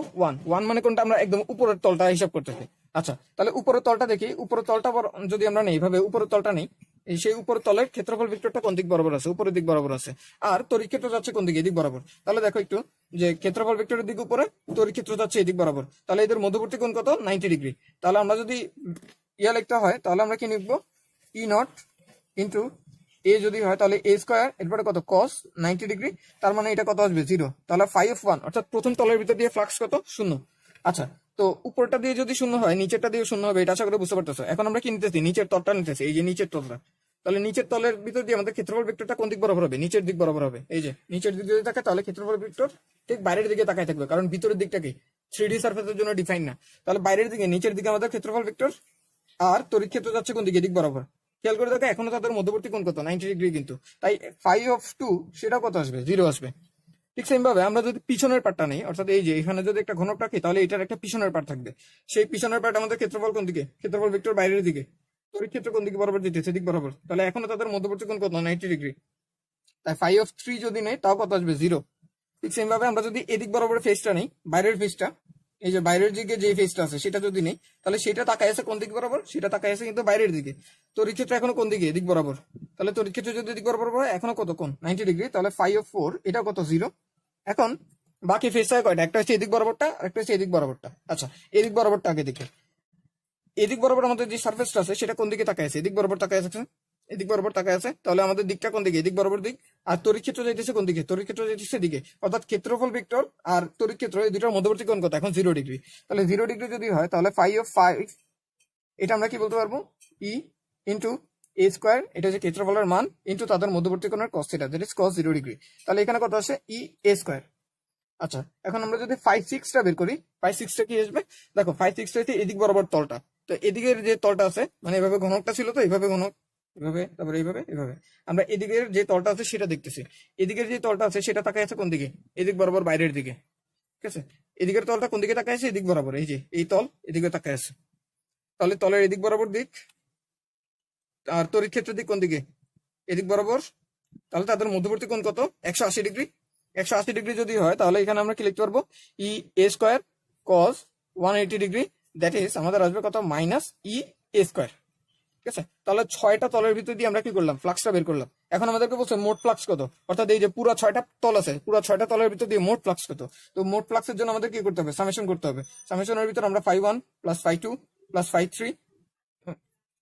ওয়ান মানে কোনটা, আমরা একদম উপরের তলটা হিসাব করতেছি। আচ্ছা তাহলে উপরের তলটা দেখি, উপরের তলটা যদি আমরা নেই এইভাবে, উপরের তলটা নেই, সেই উপরের তলের ক্ষেত্রফল ভেক্টরটা কোন দিক বরাবর আছে, উপরের দিক বরাবর আছে, আর তড়িৎ ক্ষেত্র যাচ্ছে কোন দিকে, এদিক বরাবর। তাহলে দেখো একটু যে ক্ষেত্রফল ভেক্টরের দিক উপরে, তড়িৎ ক্ষেত্র যাচ্ছে এদিক বরাবর, তাহলে এদের মধ্যবর্তী কোণ কত, 90 ডিগ্রি। তাহলে আমরা যদি ইয়া লিখতে হয় তাহলে আমরা কি লিখবো, ই নট ইন্টু এ যদি হয় তাহলে এ স্কোয়ার, এরপরে কত কস 90 ডিগ্রি, তার মানে এটা কত আসবে 0। তাহলে 5 অর্থাৎ প্রথম তলের ভিতর দিয়ে ফ্লাক্স কত, 0। আচ্ছা তো উপরটা দিয়ে যদি 0 হয় নিচেরটা দিয়ে 0 হবে, এটা আশা করে বুঝতে পারতেছো। এখন আমরা কি নিতেছি, নিচের তলটা নিতেছি, এই যে নিচের তলটা। তাহলে নিচের তলের ভিতর দিয়ে আমাদের ক্ষেত্রফল ভেক্টরটা কোন দিক বরাবর হবে? নিচের দিক বরাবর হবে। এই যে নিচের দিকে যদি থাকে তাহলে ক্ষেত্রফল ভেক্টর ঠিক বাইরের দিকে তাকায় থাকবে, কারণ ভিতরের দিকটা কি 3D সার্ফেসের জন্য ডিফাইন না। তাহলে বাইরের দিকে নিচের দিকে আমাদের ক্ষেত্রফল ভেক্টর, আর তড়িৎ ক্ষেত্র যাচ্ছে কোন দিকে? দিক বরাবর। খেয়াল করে দেখো এখনো তাদের মধ্যবর্তী কোণ কত? 90 ডিগ্রি, কিন্তু তাই ফাই অফ 2 সেটা কত আসবে? 0 আসবে। ঠিক সেম ভাবে আমরা যদি পিছনের পার্টটা নেই, অর্থাৎ এই যে এখানে যদি একটা ঘনক রাখি, তাহলে এটার একটা পিছনের পার্ট থাকবে। সেই পিছনের পার্ট আমাদের ক্ষেত্রফল কোন দিকে? ক্ষেত্রফল ভেক্টর বাইরের দিকে। তড়িৎ ক্ষেত্র কোন দিকে বরাবর দিতেছে? দিক বরাবর। তাহলে এখনো তাদের মধ্যবর্তী কোণ কত? 90 ডিগ্রি। তাই ফাই অফ 3 যদি নেই তাও কত আসবে? 0। ঠিক সেম ভাবে আমরা যদি এদিক বরাবর ফেসটা নেই, বাইরের ফেসটা, এই যে বাইরের দিকে যে ফেসটা আছে সেটা যদি নেই, তাহলে সেটা তাকায় আছে কোন দিক বরাবর? সেটা তাকায় আছে কিন্তু বাইরের দিকে। তড়িৎ ক্ষেত্র এখনো কোন দিকে? দিক বরাবর। তাহলে তড়িৎ ক্ষেত্র যদি দিক বরাবর হয় এখনো কত কোণ? 90 ডিগ্রি। তাহলে ফাই অফ 4 এটা কত? 0। এখন বাকি ফেস হয় কয়টা? একটা হচ্ছে এদিক বরাবরটা, একটা হচ্ছে এদিক বরাবরটা। আচ্ছা, এদিক বরাবরটা আগে দেখে। এদিক বরাবর আমাদের যে সার্ফেসটা আছে সেটা কোন দিকে তাকায় আছে? এদিক বরাবর তাকায় আছে। এদিক বরাবর তাকায় আছে, তাহলে আমাদের দিকটা কোন দিকে? এদিক বরাবর দিক। আর তড়িৎ ক্ষেত্র যাইতেছে কোন দিকে? তড়িৎ ক্ষেত্র যাইতেছে দিকে। অর্থাৎ ক্ষেত্রফল ভেক্টর আর তড়িৎ ক্ষেত্র এই দুটোর মধ্যবর্তী কোণ কত? এখন 0 ডিগ্রি। তাহলে 0 ডিগ্রি যদি হয় তাহলে ফাই অফ 5 এটা আমরা কি বলতে পারবো? ই ইন্টু এ স্কোয়ার, এটা হচ্ছে ক্ষেত্রফলের মান, ইন্টু তাদের মধ্যবর্তী কোণের cos theta, that is cos 0 degree. তাহলে এখানে কত আসে? ই এ স্কোয়ার। আচ্ছা, এখন আমরা যদি 5-6টা বের করি, 5-6টা কি আসবে? দেখো 5-6টা হচ্ছে এদিক বরাবর তলটা। তো এদিকের যে তলটা আছে, মানে এভাবে ঘনকটা ছিল, তো এইভাবে ঘনক, এভাবে, তারপরে এইভাবে, এভাবে আমরা এদিকের যে তলটা আছে সেটা দেখতেছি। এদিকের যে তলটা আছে সেটা তাকায় আছে কোন দিকে? এদিক বরাবর বাইরের দিকে। ঠিক আছে, এদিকের তলটা কোন দিকে তাকায় আছে? এদিক বরাবর। এই যে এই তল এদিকে তাকায় আছে, তাহলে তলের এদিক বরাবর দিক। আর তড়িৎ ক্ষেত্রের দিক কোন দিকে? এদিক বরাবর। তাহলে তাদের মধ্যবর্তী কোণ কত? 180 ডিগ্রি। 180 ডিগ্রি যদি হয় তাহলে এখানে আমরা কি লিখতে পারবো? E A square cos 180 degree, that is আমাদের আসবে কত? Minus E A square. ঠিক আছে, তাহলে 6টা তলের ভিতর দিয়ে আমরা কি করলাম? ফ্লাক্সটা বের করলাম। এখন আমাদেরকে বলছে মোট ফ্লাক্স কত, অর্থাৎ এই যে পুরো 6টা তল আছে, পুরো 6টা তলের ভিতর দিয়ে মোট ফ্লাক্স কত। তো মোট ফ্লাক্সের জন্য আমাদের কি করতে হবে? সামেশন করতে হবে। সামেশনের ভিতর আমরা phi 1 plus phi 2 plus phi 3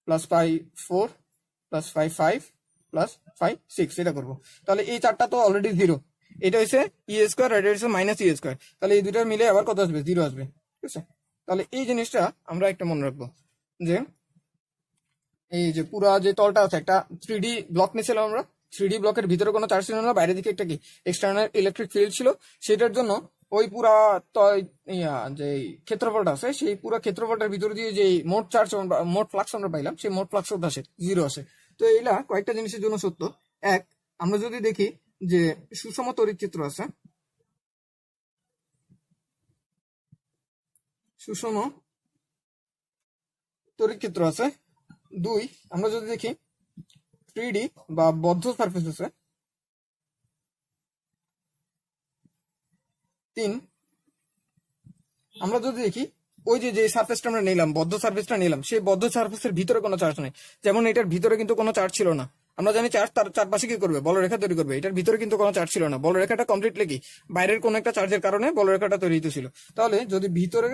plus phi 4 plus phi 5 plus phi 6 এটা করবো। তাহলে এই চারটা তো অলরেডি 0। এটা হচ্ছে ই স্কোয়ার, এটা হচ্ছে মাইনাস ই স্কোয়ার। তাহলে এই দুটো মিলে আবার কত আসবে? 0 আসবে। ঠিক আছে, তাহলে এই জিনিসটা আমরা একটা মনে রাখবো যে এই যে পুরা যে তলটা আছে, একটা 3D ব্লক নিয়েছিলাম আমরা। 3D ব্লকের ভিতরে কোনো চার্জ ছিল না, বাইরে দিকে একটা কি এক্সটার্নাল ইলেকট্রিক ফিল্ড ছিল। সেটার জন্য ওই পুরা যে ক্ষেত্রফলটা আছে, সেই পুরো ক্ষেত্রফলটার ভিতরে দিয়ে যে মোট চার্জ, মোট ফ্লাক্স আমরা পাইলাম, সেই মোট ফ্লাক্স আসে 0 আসে। তো এইটা কয়েকটা জিনিসের জন্য সত্য। এক, আমরা যদি দেখি যে সুষম তড়িৎ ক্ষেত্র আছে, সুষম তড়িৎ ক্ষেত্র আছে। 2, আমরা যদি দেখি 3D বা বদ্ধ সারফেস আছে। 3, আমরা যদি দেখি ওই যে সারফেসটা আমরা নিলাম, বদ্ধ সারফেসটা নিলাম, সেই বদ্ধ সারফেসের ভিতরে কোনো চার্জ নেই। যেমন এটার ভিতরে কিন্তু কোনো চার্জ ছিল না। আমরা জানি চার্জ তার চারপাশে কি করবে? বলরেখা তৈরি করবে। এটার ভিতরে কিন্তু কোনো চার্জ ছিল না। বলরেখাটা কমপ্লিটলি কি বাইরের কোনো একটা চার্জের কারণে বলরেখাটা তৈরি হতেছিল। তাহলে যদি ভিতরে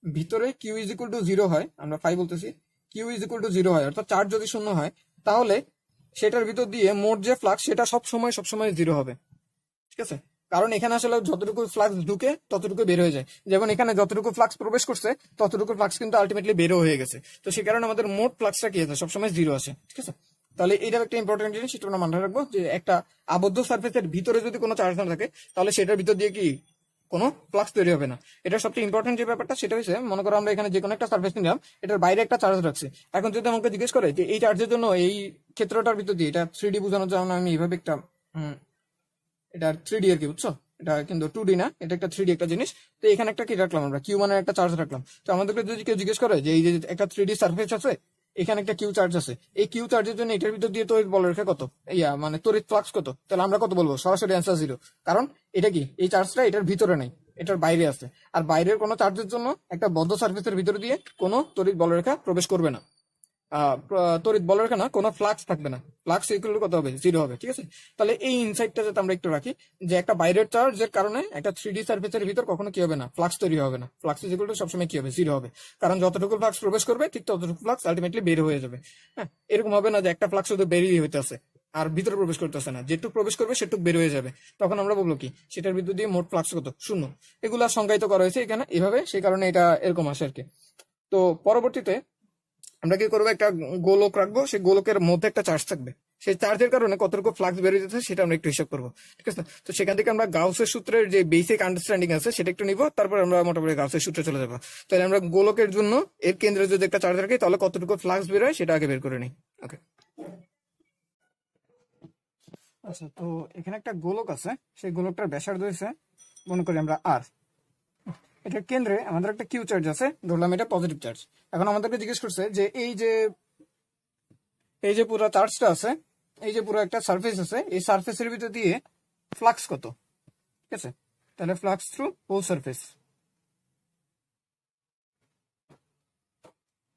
ভিতরে কিউ ইজ ইকুয়াল টু 0 হয়, আমরা ফাই বলতেছি, কিউ ইজ ইকুয়াল টু 0 হয়, অর্থাৎ চার্জ যদি শূন্য হয়, তাহলে সেটার ভিতর দিয়ে মোট যে ফ্লাক্স সেটা সবসময় 0 হবে। ঠিক আছে, কারণ এখানে আসলে যতটুকু ফ্লাক্স ঢুকে ততটুকু বের হয়ে যায়। যেমন এখানে যতটুকু ফ্লাক্স প্রবেশ করছে ততটুকু ফ্লাক্স কিন্তু আলটিমেটলি বেরো হয়ে গেছে। তো সেই কারণে আমাদের মোট ফ্লাক্সটা কি আছে? সবসময় 0 আসে। ঠিক আছে, তাহলে এটা একটা ইম্পর্টেন্ট জিনিস, সেটা আমরা মাথায় রাখবো যে একটা আবদ্ধ সার্ফেসের ভিতরে যদি কোনো চার্জ না থাকে তাহলে সেটার ভিতর দিয়ে কি কোনো ফ্লাক্স তৈরি হবে না। এটা সবচেয়ে ইম্পর্টেন্ট যে ব্যাপারটা সেটা হচ্ছে, মনে করো আমরা এখানে যে কোনো একটা সার্ফেস নিলাম, এটার বাইরে একটা চার্জ রাখছি। এখন যদি আমাকে জিজ্ঞেস করে যে এই চার্জের জন্য এই ক্ষেত্রটার ভিতর দিয়ে, এটা 3D বোঝানোর জন্য আমি এইভাবে একটা এটা 3D আর কি, বুঝছো? এটা কিন্তু 2D না, এটা একটা 3D একটা জিনিস। তো এখানে একটা কি রাখলাম? আমরা কিউ মানের একটা চার্জ রাখলাম। তো আমাদেরকে যদি কেউ জিজ্ঞেস করে যে এই যে একটা 3D সার্ফেস আছে, এখানে একটা কিউ চার্জ আছে, এই কিউ চার্জের জন্য এটার ভিতর দিয়ে তড়িৎ বলরেখা কত, মানে তড়িৎ ফ্লাক্স কত, তাহলে আমরা কত বলবো? সরাসরি অ্যান্সার 0। কারণ এটা কি, এই চার্জটা এটার ভিতরে নেই, এটার বাইরে আছে। আর বাইরের কোনো চার্জের জন্য একটা বদ্ধ সার্ফেসের ভিতরে দিয়ে কোনো তড়িৎ বলরেখা প্রবেশ করবে না। তড়িৎ বলরেখা না, কোনো ফ্লাক্স থাকবে না। ফ্লাক্স ইকুয়াল কত হবে? 0 হবে। ঠিক আছে, তাহলে এই ইনসাইটটা যাতে আমরা একটু রাখি যে একটা বাইরের চার্জের কারণে একটা 3D সার্ফেসের ভিতর কখনো কি হবে না? ফ্লাক্স তৈরি হবে না। ফ্লাক্স ইকুয়াল সবসময় কি হবে? 0 হবে। কারণ যতটুকু ফ্লাক্স প্রবেশ করবে ঠিক ততটুকু ফ্লাক্স আলটিমেটলি বের হয়ে যাবে। হ্যাঁ, এরকম হবে না যে একটা ফ্লাক্স শুধু বেরিয়ে হইতেছে আর ভিতরে প্রবেশ করতেছে না, যেটুকু প্রবেশ করবে সেটুকু বের হয়ে যাবে। তখন আমরা বলবো কি সেটার ভিতর দিয়ে মোট ফ্লাক্স কত? 0। এগুলা সংজ্ঞায়িত করা হয়েছে এখানে এভাবে, সেই কারণে এটা এরকম আসে আর কি। তো পরবর্তীতে আমরা কি করবো, একটা গোলক রাখবো, সেই গোলকের মধ্যে একটা চার্জ থাকবে, সেই চার্জের কারণে কতটুকু ফ্লাক্স বেরিয়ে যেতে সেটা আমরা একটু হিসাব করবো, ঠিক আছে? তো সেখান থেকে আমরা গাউসের সূত্রের যে বেসিক আন্ডারস্ট্যান্ডিং আছে সেটা একটু নিব, তারপর আমরা মোটামুটি গাউসের সূত্রে চলে যাবো। তাহলে আমরা গোলকের জন্য এর কেন্দ্রে যদি একটা চার্জ রাখি তাহলে কতটুকু ফ্লাক্স বেরোয় সেটা আগে বের করে নিই। ওকে, আচ্ছা, তো এখানে একটা গোলক আছে, সেই গোলকটার ব্যাসার্ধ হয়েছে মনে করি আমরা আর। এটার কেন্দ্রে আমাদের একটা কিউ চার্জ আছে, ধরলাম এটা পজিটিভ চার্জ। এখন আমাদেরকে জিজ্ঞেস করছে যে এই যে পুরো চার্জটা আছে, এই যে পুরো একটা সারফেস আছে, এই সারফেসের ভিতর দিয়ে ফ্লাক্স কত, ঠিক আছে? তাহলে ফ্লাক্স থ্রু হোল সারফেস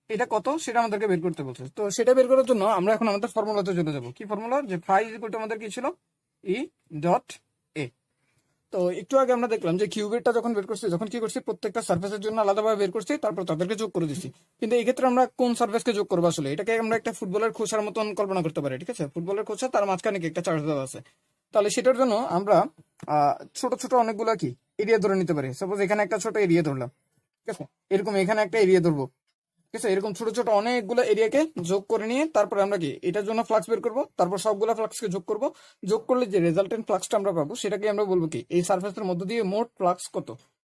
এটা কত সেটা আমাদেরকে বের করতে বলছে। তো সেটা বের করার জন্য আমরা এখন আমাদের ফর্মুলাতে চলে যাবো। কি ফর্মুলা? যে ফাই ইজ ইকুয়াল টু আমাদের কি ছিল, ই ডট এ। তো একটু আগে আমরা দেখলাম যে কিউবেরটা যখন বের করছি, যখন কি করছি, প্রত্যেকটা সার্ফেসের জন্য আলাদাভাবে বের করছি, তারপর তাদেরকে যোগ করে দিচ্ছি। কিন্তু এই ক্ষেত্রে আমরা কোন সার্ফেসকে যোগ করবো? আসলে এটাকে আমরা একটা ফুটবলের খোসার মতন কল্পনা করতে পারি, ঠিক আছে? ফুটবলের খোসা, তার মাঝখানে কি একটা চার্জ দেওয়া আছে। তাহলে সেটার জন্য আমরা ছোট ছোট অনেকগুলো কি এরিয়া ধরে নিতে পারি। সাপোজ এখানে একটা ছোট এরিয়া ধরলাম, ঠিক আছে? এরকম এখানে একটা এরিয়া ধরবো, ঠিক আছে? এরকম ছোট ছোট অনেকগুলো এরিয়াকে যোগ করে নিয়ে তারপরে আমরা কি এটার জন্য ফ্লাক্স বের করবো, তারপর সবগুলো ফ্লাক্সকে যোগ করব। যোগ করলে যে রেজাল্টেন্ট ফ্লাক্সটা আমরা পাবো সেটাকে আমরা বলবো কি এই সার্ফেসের মধ্যে দিয়ে মোট ফ্লাক্স কত,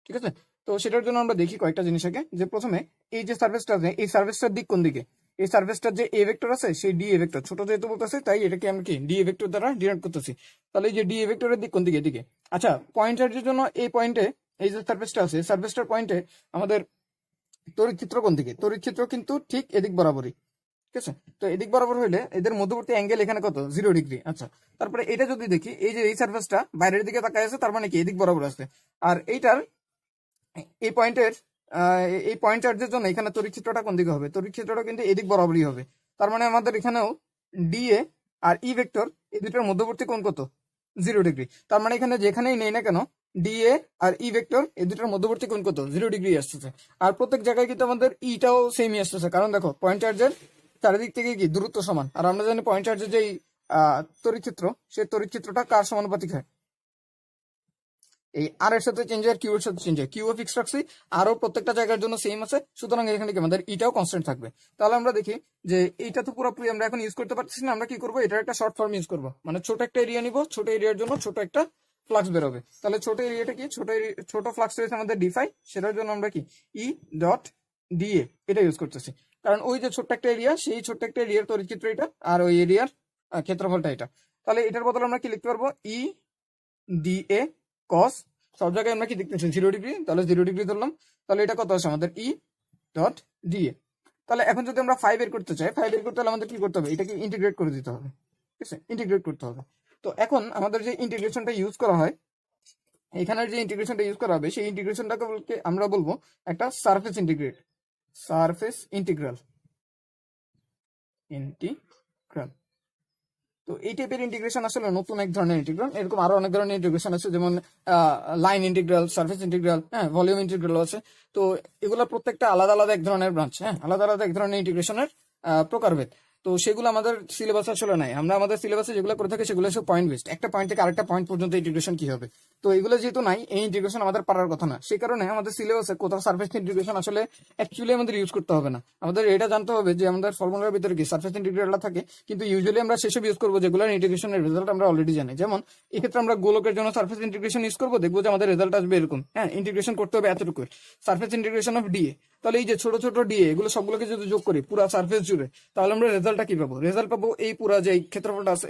ঠিক আছে? তো সেটার জন্য আমরা দেখি কয়েকটা জিনিস আগে, যে প্রথমে এই যে সার্ফেসটা আছে, এই সার্ফেসটার দিক কোন দিকে? এই সার্ফেসটার যে এ ভেক্টর আছে সেই ডি এ ভেক্টর, ছোট যেহেতু বলতেছে তাই এটাকে আমরা কি ডি এ ভেক্টর দ্বারা ডিনোট করতেছি। তাহলে এই যে ডি এ ভেক্টরের দিক কোন দিকে? এদিকে। আচ্ছা, পয়েন্ট চার্জের জন্য এই পয়েন্টে, এই যে সার্ফেসটা আছে, সার্ফেসটার পয়েন্টে আমাদের তড়িৎ ক্ষেত্র কোন দিকে? তড়িৎ ক্ষেত্র কিন্তু ঠিক এদিক বরাবরই, ঠিক আছে? তো এদিক বরাবর হইলে এদের মধ্যবর্তী অ্যাঙ্গেল এখানে কত? 0 ডিগ্রি। আচ্ছা, তারপরে এটা যদি দেখি, এই যে এই সার্ফেসটা বাইরের দিকে তাকায় আছে, তার মানে কি এদিক বরাবর আছে। আর এইটার এই পয়েন্টের এই পয়েন্ট চার্জের জন্য এখানে তড়িৎ ক্ষেত্রটা কোন দিকে হবে? তড়িৎ ক্ষেত্রটা কিন্তু এদিক বরাবরই হবে। তার মানে আমাদের এখানেও D A R E vector, এই দুটোর মধ্যবর্তী কোণ কত? 0 ডিগ্রি। তার মানে এখানে যেখানেই নেই না কেন, D A R E vector এই দুটোর মধ্যবর্তী কোণ কত? 0 ডিগ্রি আসতেছে। আর প্রত্যেক জায়গায় কিন্তু আমাদের ইটাও সেমই আসতেছে, কারণ দেখো পয়েন্ট চার্জের চারিদিক থেকে কি দূরত্ব সমান। আর আমরা জানি পয়েন্ট চার্জের যে তড়িৎ ক্ষেত্র, সেই তড়িৎ ক্ষেত্রটা কার সমানুপাতিক হয়? এই আর এর সাথে চেঞ্জ হয়, কিউ এর সাথে চেঞ্জ হয়। কিউ ফিক্স রাখছি, আরও প্রত্যেকটা জায়গার জন্য সেম আছে, সুতরাং এখানে কি আমাদের ইটাও কনস্ট্যান্ট থাকবে। তাহলে আমরা দেখি যে এইটা তো পুরোপুরি আমরা এখন ইউজ করতে পারতেছি না, আমরা কি করবো, এটার একটা শর্ট ফর্ম ইউজ করবো। মানে ছোট একটা এরিয়া নিব, ছোট এরিয়ার জন্য ছোট একটা ফ্লাক্স বেরোবে। তাহলে ছোট এরিয়াটা কি, ছোট ফ্লাক্স রয়েছে আমাদের ডিফাই, সেটার জন্য আমরা কি ই ডট ডিএ এটা ইউজ করতেছি। কারণ ওই যে ছোট্ট একটা এরিয়া, সেই ছোট্ট একটা এরিয়ার তড়িৎ ক্ষেত্র এটা, আর ওই এরিয়ার ক্ষেত্রফলটা এটা। তাহলে এটার বদলে আমরা কি লিখতে পারবো, ই ডিএ কস, সব জায়গায় আমরা কি দেখতেছি 0 ডিগ্রি, তাহলে 0 ডিগ্রি ধরলাম। তাহলে এটা কত আছে আমাদের, ই ডট ডিএ। তাহলে এখন যদি আমরা 5 বের করতে চাই, 5 বের করতে হলে আমাদের কি করতে হবে, এটাকে ইন্টিগ্রেট করে দিতে হবে, ঠিক আছে? ইন্টিগ্রেট করতে হবে। তো এখন আমাদের যে ইন্টিগ্রেশনটা ইউজ করা হয়, এখানের যে ইন্টিগ্রেশনটা ইউজ করা হবে, সেই ইন্টিগ্রেশনটাকে আমরা বলবো একটা সারফেস ইন্টিগ্রাল। তো এই টাইপের ইন্টিগ্রেশন আসলে নতুন এক ধরনের ইন্টিগ্রাল। এরকম আরো অনেক ধরনের ইন্টিগ্রেশন আছে, যেমন লাইন ইন্টিগ্রাল, সারফেস ইন্টিগ্রাল, হ্যাঁ, ভলিউম ইন্টিগ্রাল আছে। তো এগুলো প্রত্যেকটা আলাদা আলাদা এক ধরনের ব্রাঞ্চ, হ্যাঁ, আলাদা আলাদা এক ধরনের ইন্টিগ্রেশনের প্রকারভেদ। তো সেগুলো আমাদের সিলেবাসে আসলে নাই। আমরা আমাদের সিলেবাসে যেগুলো করে থাকি সেগুলো হচ্ছে পয়েন্ট বেসড, একটা পয়েন্ট থেকে আরেকটা পয়েন্ট পর্যন্ত ইন্টিগ্রেশন কি হবে। তো এগুলো যেহেতু নাই, এই ইন্টিগ্রেশন আমাদের পারার কথা না, সেই কারণে আমাদের সিলেবাসে কোথাও সারফেস ইন্টিগ্রেশন আসলে অ্যাকচুয়ালি আমাদের ইউজ করতে হবে না। আমাদের এটা জানতে হবে যে আমাদের ফর্মুলার ভিতরে কি সারফেস ইন্টিগ্রালটা থাকে, কিন্তু ইউজুয়ালি আমরা সেসব ইউজ করবো যেগুলোর ইন্টিগ্রেশনের রেজাল্ট আমরা অলরেডি জানি। যেমন এক্ষেত্রে আমরা গোলকের জন্য সারফেস ইন্টিগ্রেশন ইউজ করবো, দেখবো যে আমাদের রেজাল্ট আসবে এরকম, হ্যাঁ, ইন্টিগ্রেশন করতে হবে এতটুকু, সারফেস ইন্টিগ্রেশন অফ ডিএ। তাহলে এই যে ছোট ছোট ডিএ, এগুলো সবগুলোকে যদি যোগ করি পুরো সারফেস জুড়ে, তাহলে আমরা রেজাল্টটা কি পাবো? রেজাল্ট পাবো এই পুরা যে ক্ষেত্রফলটা আছে,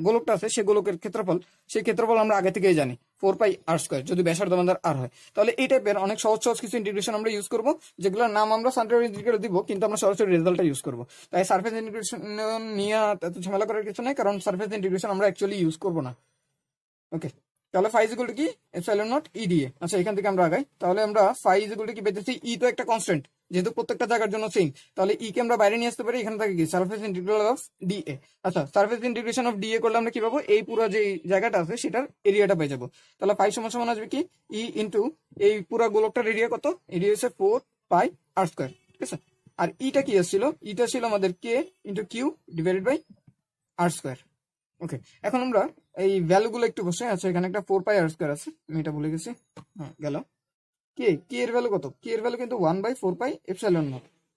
গোলকটা আছে, সেই গোলকের ক্ষেত্রফল, সেই ক্ষেত্রফল আমরা আগে থেকেই জানি 4πr², যদি ব্যাসার্ধ আমাদের আর হয়। তাহলে এই টাইপের অনেক সহজ সহজ কিছু ইন্টিগ্রেশন আমরা ইউজ করবো, যেগুলোর নাম আমরা সারফেস ইন্টিগ্রেশন দিব, কিন্তু আমরা সরাসরি রেজাল্টটা ইউজ করবো। তাই সারফেস ইন্টিগ্রেশন নিয়ে এত ঝামেলা করার কিছু নাই, কারণ সারফেস ইন্টিগ্রেশন আমরা অ্যাকচুয়ালি ইউজ করবো না। ওকে, তাহলে ফাই ইকুয়াল টু কি, এপসাইলন নট ই দিয়ে। আচ্ছা, এখান থেকে আমরা আগাই। তাহলে আমরা ফাই ইকুয়াল টু কি পেতেছি, ই তো একটা কনস্ট্যান্ট, যেহেতু প্রত্যেকটা জায়গার জন্য সেম, তাহলে ই কে আমরা বাইরে নিয়ে আসতে পারি। এখানে থাকে কি সারফেস ইন্টিগ্রাল অফ ডিএ। আচ্ছা, সারফেস ইন্টিগ্রেশন অফ ডিএ করলে আমরা কি পাবো, এই পুরো যে জায়গাটা আছে সেটার এরিয়াটা পেয়ে যাবো। তাহলে ফাই সমান সমান আসবে কি, ই ইন্টু এই পুরো গোলকটার এরিয়া কত, এরিয়া হচ্ছে 4πr², ঠিক আছে? আর ইটা কি আসছিল, ইটা ছিল আমাদের k into q divided by r²। Okay, এখন আমরা এই ভ্যালুগুলো একটু বসে। আচ্ছা, এখানে একটা 4πr² আছে, আমি এটা ভুলে গেছি, হ্যাঁ গেল। কে এর ভ্যালু কত, কে এর ভ্যালু কিন্তু 1/4πε0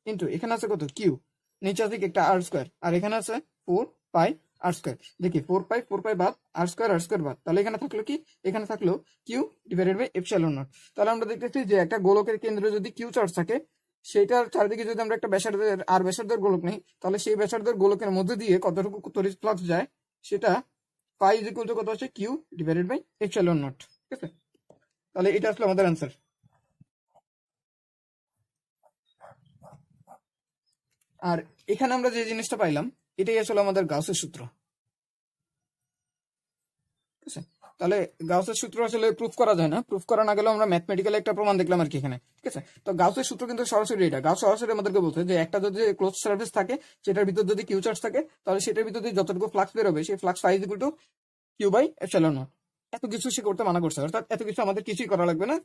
ইন্টু এখানে আছে কত, কিউ। নিচে আছে কি একটা আর স্কোয়ার, আর এখানে আছে 4 পাই আর স্কোয়ার। দেখি 4 পাই বাদ আর স্কোয়ার বাদ, তাহলে এখানে থাকলো কি, এখানে থাকলো Q divided by epsilon nought. তাহলে আমরা দেখতেছি যে একটা গোলকের কেন্দ্রে যদি কিউ চার্জ থাকে, সেটার চারিদিকে যদি আমরা একটা ব্যাসার্ধের আর ব্যাসার্ধের গোলক নেই, তাহলে সেই ব্যাসার্ধের গোলকের মধ্যে দিয়ে কতটুকু তড়িৎ ফ্লাক্স যায়, সেটা পাই ইজ ইকুয়াল টু কত হচ্ছে Q divided by epsilon nought. ঠিক আছে, তাহলে এটা আসলে আমাদের অ্যান্সার। আর এখানে আমরা যে জিনিসটা পাইলাম, এটাই আসলে আমাদের গাউসের সূত্র। ঠিক আছে, তাহলে গাউসের সূত্র আসলে প্রুফ করা যায় না, প্রুফ করা না গেলেও আমরা ম্যাথমেটিক্যাল একটা প্রমাণ দেখলাম আর কি এখানে। ঠিক আছে, তো গাউসের সূত্র কিন্তু সরাসরি এটা, গাউস সরাসরি আমাদেরকে বলছে যে একটা যদি ক্লোজ সার্ফেস থাকে, সেটার ভিতর যদি কিউ চার্জ থাকে, তাহলে সেটার ভিতর দিয়ে যতটুকু ফ্লাক্স বেরোবে, সেই flux phi is equal to Q by epsilon nought. এত কিছু সে করতে মানা করছে, অর্থাৎ এত কিছু আমাদের কিছুই করা লাগবে না।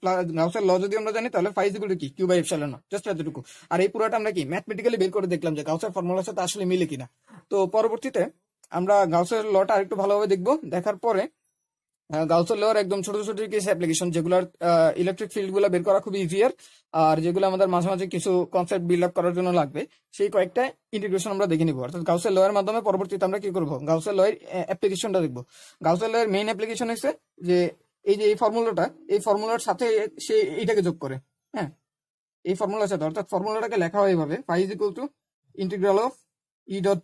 গাউসের ল যদি আমরা জানি, তাহলে ফাই ইজ ইকুয়াল টু কি Q by epsilon nought, just এতটুকু। আর এই পুরোটা আমরা কি ম্যাথমেটিক্যালি বের করে দেখলাম যে গাউসের ফর্মুলার সাথে আসলে মিলে কিনা। তো পরবর্তীতে আমরা গাউসের লটা আরেকটু ভালোভাবে দেখবো, দেখার পরে গাউসের লর একদম ছোট ছোট কিছু অ্যাপ্লিকেশন, যেগুলোর ইলেকট্রিক ফিল্ড গুলো বের করা খুব ইজিয়ার, আর যেগুলো আমাদের মাঝে মাঝে কিছু কনসেপ্ট বিল্ড আপ করার জন্য লাগবে, সেই কয়েকটা ইন্টিগ্রেশন আমরা দেখে নিব। অর্থাৎ গাউসের লয়ের মাধ্যমে পরবর্তীতে আমরা কি করবো, গাউসের লয়ের অ্যাপ্লিকেশনটা দেখবো। গাউসের লয়ের মেইন অ্যাপ্লিকেশন হচ্ছে যে এই যে এই ফর্মুলার সাথে সে এইটাকে যোগ করে। হ্যাঁ, এই ফর্মুলার সাথে, অর্থাৎ ফর্মুলাটাকে লেখা হয় এইভাবে, phi is equal to integral of E dot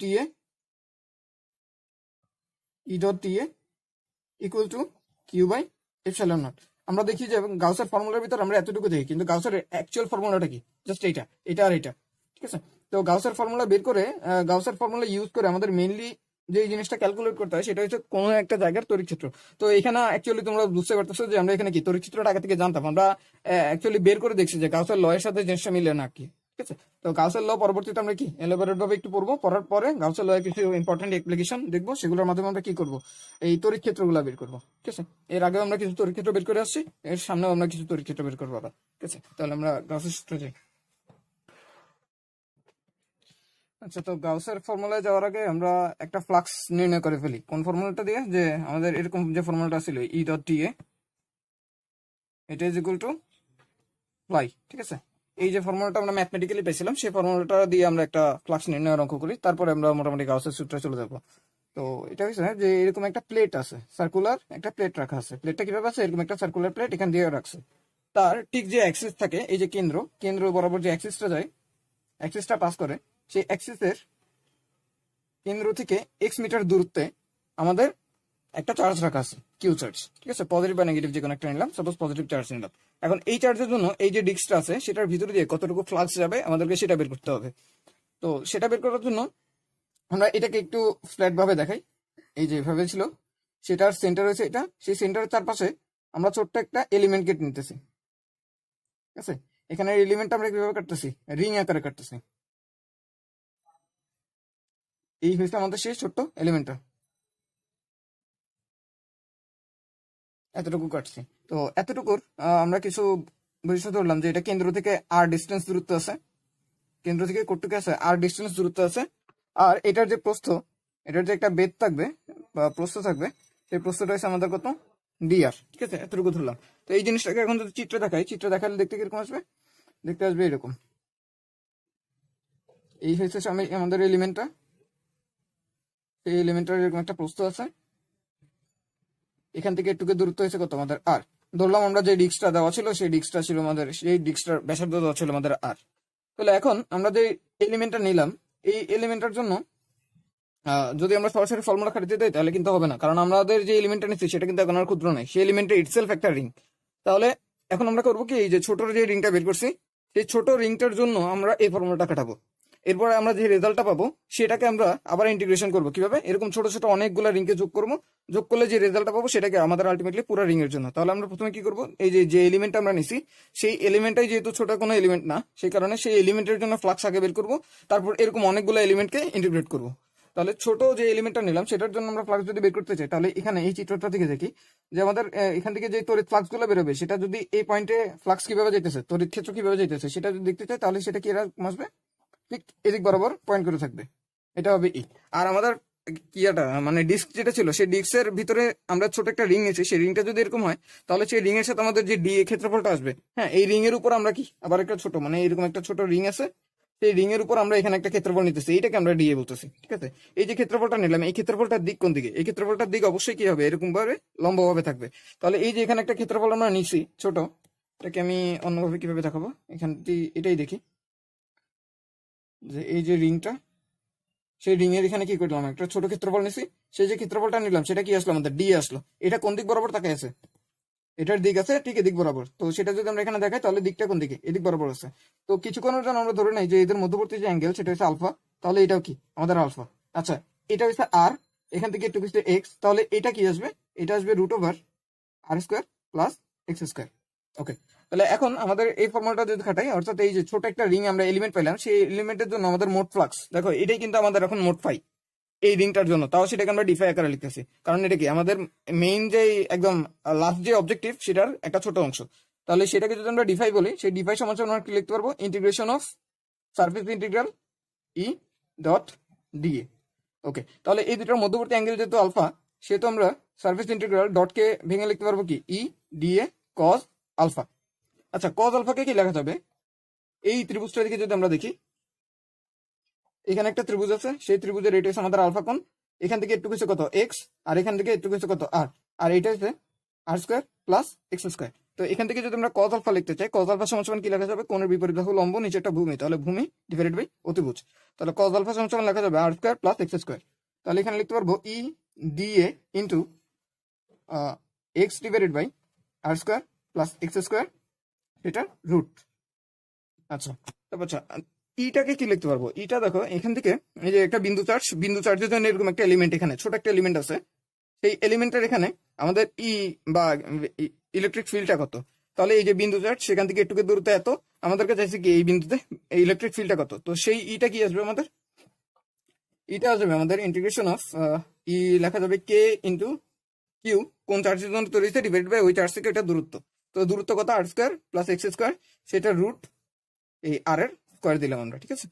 T A equal to Q by epsilon nought. আমরা দেখি যে গাউসের ফর্মুলার ভিতর আমরা এতটুকু দেখি, কিন্তু গাউসের অ্যাকচুয়াল ফর্মুলাটা কি, জাস্ট এটা আর এটা। ঠিক আছে, তো গাউসের ফর্মুলা বের করে, গাউসের ফর্মুলা ইউজ করে আমাদের মেইনলি যে জিনিসটা ক্যালকুলেট করতে হয়, সেটা হচ্ছে কোনো একটা জায়গার তড়িৎ ক্ষেত্র। তো এখানে অ্যাকচুয়ালি তোমরা বুঝতে পারতেছো যে আমরা এখানে কি তড়িৎ ক্ষেত্রটা আগে থেকে জানতাম, আমরা অ্যাকচুয়ালি বের করে দেখছি যে গাউসের লয়ের সাথে জিনিসটা মিলে না কি। ঠিক আছে, তো গাউসের ল পরবর্তীতে আমরা কি এলাবোরেট ভাবে একটু পড়বো, পড়ার পরে গাউসের লয়ের কিছু ইম্পর্টেন্ট অ্যাপ্লিকেশন দেখবো, সেগুলোর মাধ্যমে আমরা কি করবো, এই তড়িৎ ক্ষেত্রগুলো বের করবো। ঠিক আছে, এর আগেও আমরা কিছু তড়িৎ ক্ষেত্র বের করে আসছি, এর সামনেও আমরা কিছু তড়িৎ ক্ষেত্র বের করবো আবার। ঠিক আছে, তাহলে আমরা গাউসের সূত্রে যাই। আচ্ছা, তো গাউসের ফর্মুলায় যাওয়ার আগে আমরা একটা ফ্লাক্স নির্ণয় করে ফেলি। কোন ফর্মুলাটা দিয়ে, যে আমাদের এরকম যে ফর্মুলাটা ছিল ই ডট টি এ, এটা ইজ ইকুয়াল টু ফ্লাই। ঠিক আছে, এই যে ফর্মুলাটা আমরা ম্যাথমেটিক্যালি পেয়েছিলাম, সেই ফর্মুলাটা দিয়ে আমরা একটা ফ্লাক্স নির্ণয়ের অঙ্ক করি, তারপরে আমরা মোটামুটি গাউসের সূত্রে চলে যাবো। তো এটা হচ্ছে যে এরকম একটা প্লেট আছে, সার্কুলার একটা প্লেট রাখা আছে। প্লেটটা কিভাবে আছে, এরকম একটা সার্কুলার প্লেট এখান দিয়ে রাখছে। তার ঠিক যে অ্যাক্সিস থাকে, এই যে কেন্দ্র বরাবর যে অ্যাক্সিসটা যায়, অ্যাক্সিসটা পাস করে, সেই অ্যাক্সিসের কেন্দ্র থেকে এক্স মিটার দূরত্বে আমাদের একটা চার্জ রাখা আছে, কিউ চার্জ। ঠিক আছে, পজিটিভ বা নেগেটিভ যে কোনো একটা নিলাম, সাপোজ পজিটিভ চার্জ নিলাম। এখন এই চার্জের জন্য এই যে ডিস্কটা আছে, সেটার ভিতরে দিয়ে কতটুকু ফ্লাক্স যাবে আমাদেরকে সেটা বের করতে হবে। তো সেটা বের করার জন্য আমরা এটাকে একটু ফ্ল্যাট ভাবে দেখাই। এই যে ভাবে ছিল, সেটার সেন্টার হয়েছে এটা, সেই সেন্টারের চারপাশে আমরা ছোট্ট একটা এলিমেন্ট কেটে নিতেছি। ঠিক আছে, এখানে এলিমেন্ট আমরা কিভাবে কাটতেছি, রিং আকারে কাটতেছি। এই হয়েছে আমাদের সেই ছোট্ট এলিমেন্টটা, এতটুকু কাটছি। তো এতটুকুর আমরা কিছু বৈশিষ্ট্য ধরলাম, যে এটা কেন্দ্র থেকে আর ডিস্টেন্স দূরত্ব আছে, কেন্দ্র থেকে কতটুকু আছে আর ডিস্টেন্স দূরত্ব আছে। আর এটার যে প্রস্থ, এটার যে একটা বেদ থাকবে বা প্রস্থ থাকবে, সেই প্রস্থটা হচ্ছে আমাদের কত, ডিআর। ঠিক আছে, এতটুকু ধরলাম। তো এই জিনিসটাকে এখন যদি চিত্র দেখাই, চিত্র দেখালে দেখতে কিরকম আসবে, দেখতে আসবে এরকম। এই হচ্ছে আমাদের এলিমেন্টটা, এই এলিমেন্টের এরকম একটা প্রস্থ আছে, এখান থেকে একটু দূরত্ব হয়েছে কত আমাদের আর। ধরলাম আমরা যে ডিস্কটা দেওয়া ছিল, সেই ডিস্কটা ছিল আমাদের, সেই ডিস্কটার ব্যাসার্ধ দেওয়া ছিল আমাদের আর। তাহলে এখন আমরা যে এলিমেন্টটা নিলাম, এই এলিমেন্টের জন্য যদি আমরা সরাসরি ফর্মুলা খাটিতে দেই, তাহলে কিন্তু হবে না, কারণ আমাদের যে এলিমেন্টটা নিচ্ছি সেটা কিন্তু এখন আর ক্ষুদ্র নয়, সেই এলিমেন্টের ইটসেলফ একটা রিং। তাহলে এখন আমরা করবো কি, এই যে ছোট যে রিংটা বের করছি, সেই ছোট রিংটার জন্য আমরা এই ফর্মুলাটা কাটাবো। এরপরে আমরা যে রেজাল্টটা পাবো, সেটাকে আমরা আবার ইন্টিগ্রেশন করবো। কিভাবে, এরকম ছোট ছোট অনেকগুলো রিংকে যোগ করবো, যোগ করলে যে রেজাল্টটা পাবো সেটাকে আমাদের আলটিমেটলি পুরো রিং এর জন্য। তাহলে আমরা প্রথমে কি করবো, এই যে এলিমেন্টটা আমরা নিছি, সেই এলিমেন্টটাই যেহেতু ছোট কোনো এলিমেন্ট না, সেই কারণে সেই এলিমেন্টের জন্য ফ্লাক্স আগে বের করবো, তারপর এরকম অনেকগুলো এলিমেন্টকে ইন্টিগ্রেট করবো। তাহলে ছোট যে এলিমেন্টটা নিলাম, সেটার জন্য আমরা ফ্লাক্স যদি বের করতে চাই, তাহলে এখানে এই চিত্রটা থেকে দেখি যে আমাদের এখান থেকে যে তড়িৎ ফ্লাক্স গুলো বেরোবে, সেটা যদি এই পয়েন্টে ফ্লাক্স কিভাবে যেতেছে, তড়িৎ ক্ষেত্র কিভাবে যেতেছে, সেটা যদি দেখতে চাই, তাহলে সেটা কি এরকম আসবে, ঠিক এদিক বরাবর পয়েন্ট করে থাকবে, এটা হবে ই। আর আমাদের কিয়াটা মানে ডিস্ক যেটা ছিল, সেই ডিস্কের ভিতরে আমরা ছোট একটা রিং নিয়েছি, সেই রিংটা যদি এরকম হয়, তাহলে সেই রিং এর সাথে আমাদের যে ডি এ ক্ষেত্রফলটা আসবে, হ্যাঁ, এই রিং এর উপর আমরা কি আবার একটা ছোট, মানে এরকম একটা ছোট রিং আছে, সেই রিং এর উপর আমরা এখানে একটা ক্ষেত্রফল নিতেছি, এইটাকে আমরা ডিএ বলতেছি, ঠিক আছে। এই যে ক্ষেত্রফলটা নিলাম, এই ক্ষেত্রফলটার দিক কোন দিকে? এই ক্ষেত্রফলটার দিক অবশ্যই কি হবে, এরকম ভাবে লম্বভাবে থাকবে। তাহলে এই যে এখানে একটা ক্ষেত্রফল আমরা নিছি ছোট, এটাকে আমি অন্যভাবে কিভাবে দেখাবো, এখান থেকে এটাই দেখি যে এই যে রিংটা, সেই রিং এর এখানে কি করলাম, একটা ছোট ক্ষেত্রফল নিছি, সেই যে ক্ষেত্রফলটা নিলাম সেটা কি আসলো আমাদের ডিএ আসলো। এটা কোন দিক বরাবর তাকায় আছে? এটার দিক আছে ঠিক এদিক বরাবর। তো সেটা যদি আমরা এখানে দেখাই তাহলে দিকটা কোন দিকে, এদিক বরাবর আছে। তো কিছুক্ষণের জন্য আমরা ধরে নেই যে এদের মধ্যবর্তী যে অ্যাঙ্গেল সেটা হচ্ছে আলফা, তাহলে এটাও কি আমাদের আলফা। আচ্ছা, এটা হচ্ছে আর, এখান থেকে একটু কিছু এক্স, তাহলে এটা কি আসবে, এটা আসবে √আর স্কোয়ার প্লাস এক্স স্কোয়ার। ওকে, তাহলে এখন আমাদের এই ফর্মুলাটা যদি খাটাই, অর্থাৎ এই যে ছোট একটা রিং আমরা এলিমেন্ট পেলাম, সেই এলিমেন্টের জন্য আমাদের মোট ফ্লাক্স, দেখো এটাই কিন্তু আমাদের এখন মোট ফাই এই রিংটার জন্য। তাও সেটাকে আমরা ডিফাই আকারে লিখতেছি, কারণ এটা কি আমাদের মেইন যে একদম লাস্ট যে অবজেক্টিভ সেটার একটা ছোট অংশ। তাহলে সেটাকে যদি আমরা ডিফাই বলি, সেই ডিফাই সমান আমরা কি লিখতে পারবো, integration of surface integral E dot dA. Okay, তাহলে এই দুটোর মধ্যবর্তী অ্যাঙ্গেল যেহেতু আলফা, সেহেতু আমরা সারফেস ইন্টিগ্রাল ডটকে ভেঙে লিখতে পারবো কি ই ডিএ কজ আলফা। আচ্ছা, কজ আলফাকে কি লেখা যাবে, এই ত্রিভুজটা দিকে যদি আমরা দেখি, এখানে একটা ত্রিভুজ আছে, সেই ত্রিভুজের এটা হচ্ছে আমাদের আলফা কোণ, এখান থেকে একটু কিছু কত এক্স, আর এখান থেকে একটু কিছু কত আর, আর এটা হচ্ছে আর স্কোয়ার প্লাস এক্স স্কোয়ার। তো এখান থেকে যদি আমরা কজ আলফা লিখতে চাই, কজ আলফা সমান সমান কি লেখা যাবে, কোণের বিপরীত বাহু লম্ব, নিচে একটা ভূমি, তাহলে ভূমি ডিভাইডেড বাই অতিভুজ। তাহলে কজ আলফা সমান সমান লেখা যাবে r square plus x square. তাহলে এখানে লিখতে পারবো E dA into x divided by r square plus x square, এটা রুট। আচ্ছা, তারপর আচ্ছা ইটাকে কি লিখতে পারবো, ইটা দেখো এখান থেকে এই যে একটা বিন্দু চার্জ, বিন্দু চার্জের জন্য এরকম একটা এলিমেন্ট, এখানে ছোট একটা এলিমেন্ট আছে, সেই এলিমেন্টের এখানে আমাদের ই বা ইলেকট্রিক ফিল্ডটা কত। তাহলে এই যে বিন্দু চার্জ, সেখান থেকে একটু দূরত্ব এত, আমাদেরকে চাইছে কি এই বিন্দুতে এই ইলেকট্রিক ফিল্ডটা কত। তো সেই ইটা কি আসবে আমাদের, ইটা আসবে আমাদের ইন্টিগ্রেশন অফ ই লেখা যাবে কে ইন্টু কিউ, কোন চার্জের জন্য তৈরি হয়েছে, ডিভাইড বাই ওই চার্জ থেকে এটা দূরত্ব। তো দূরত্ব কত, আর স্কোয়ার প্লাস এক্স স্কোয়ার, সেটা রুট এই আর এর স্কোয়ার দিলাম আমরা, ঠিক আছে।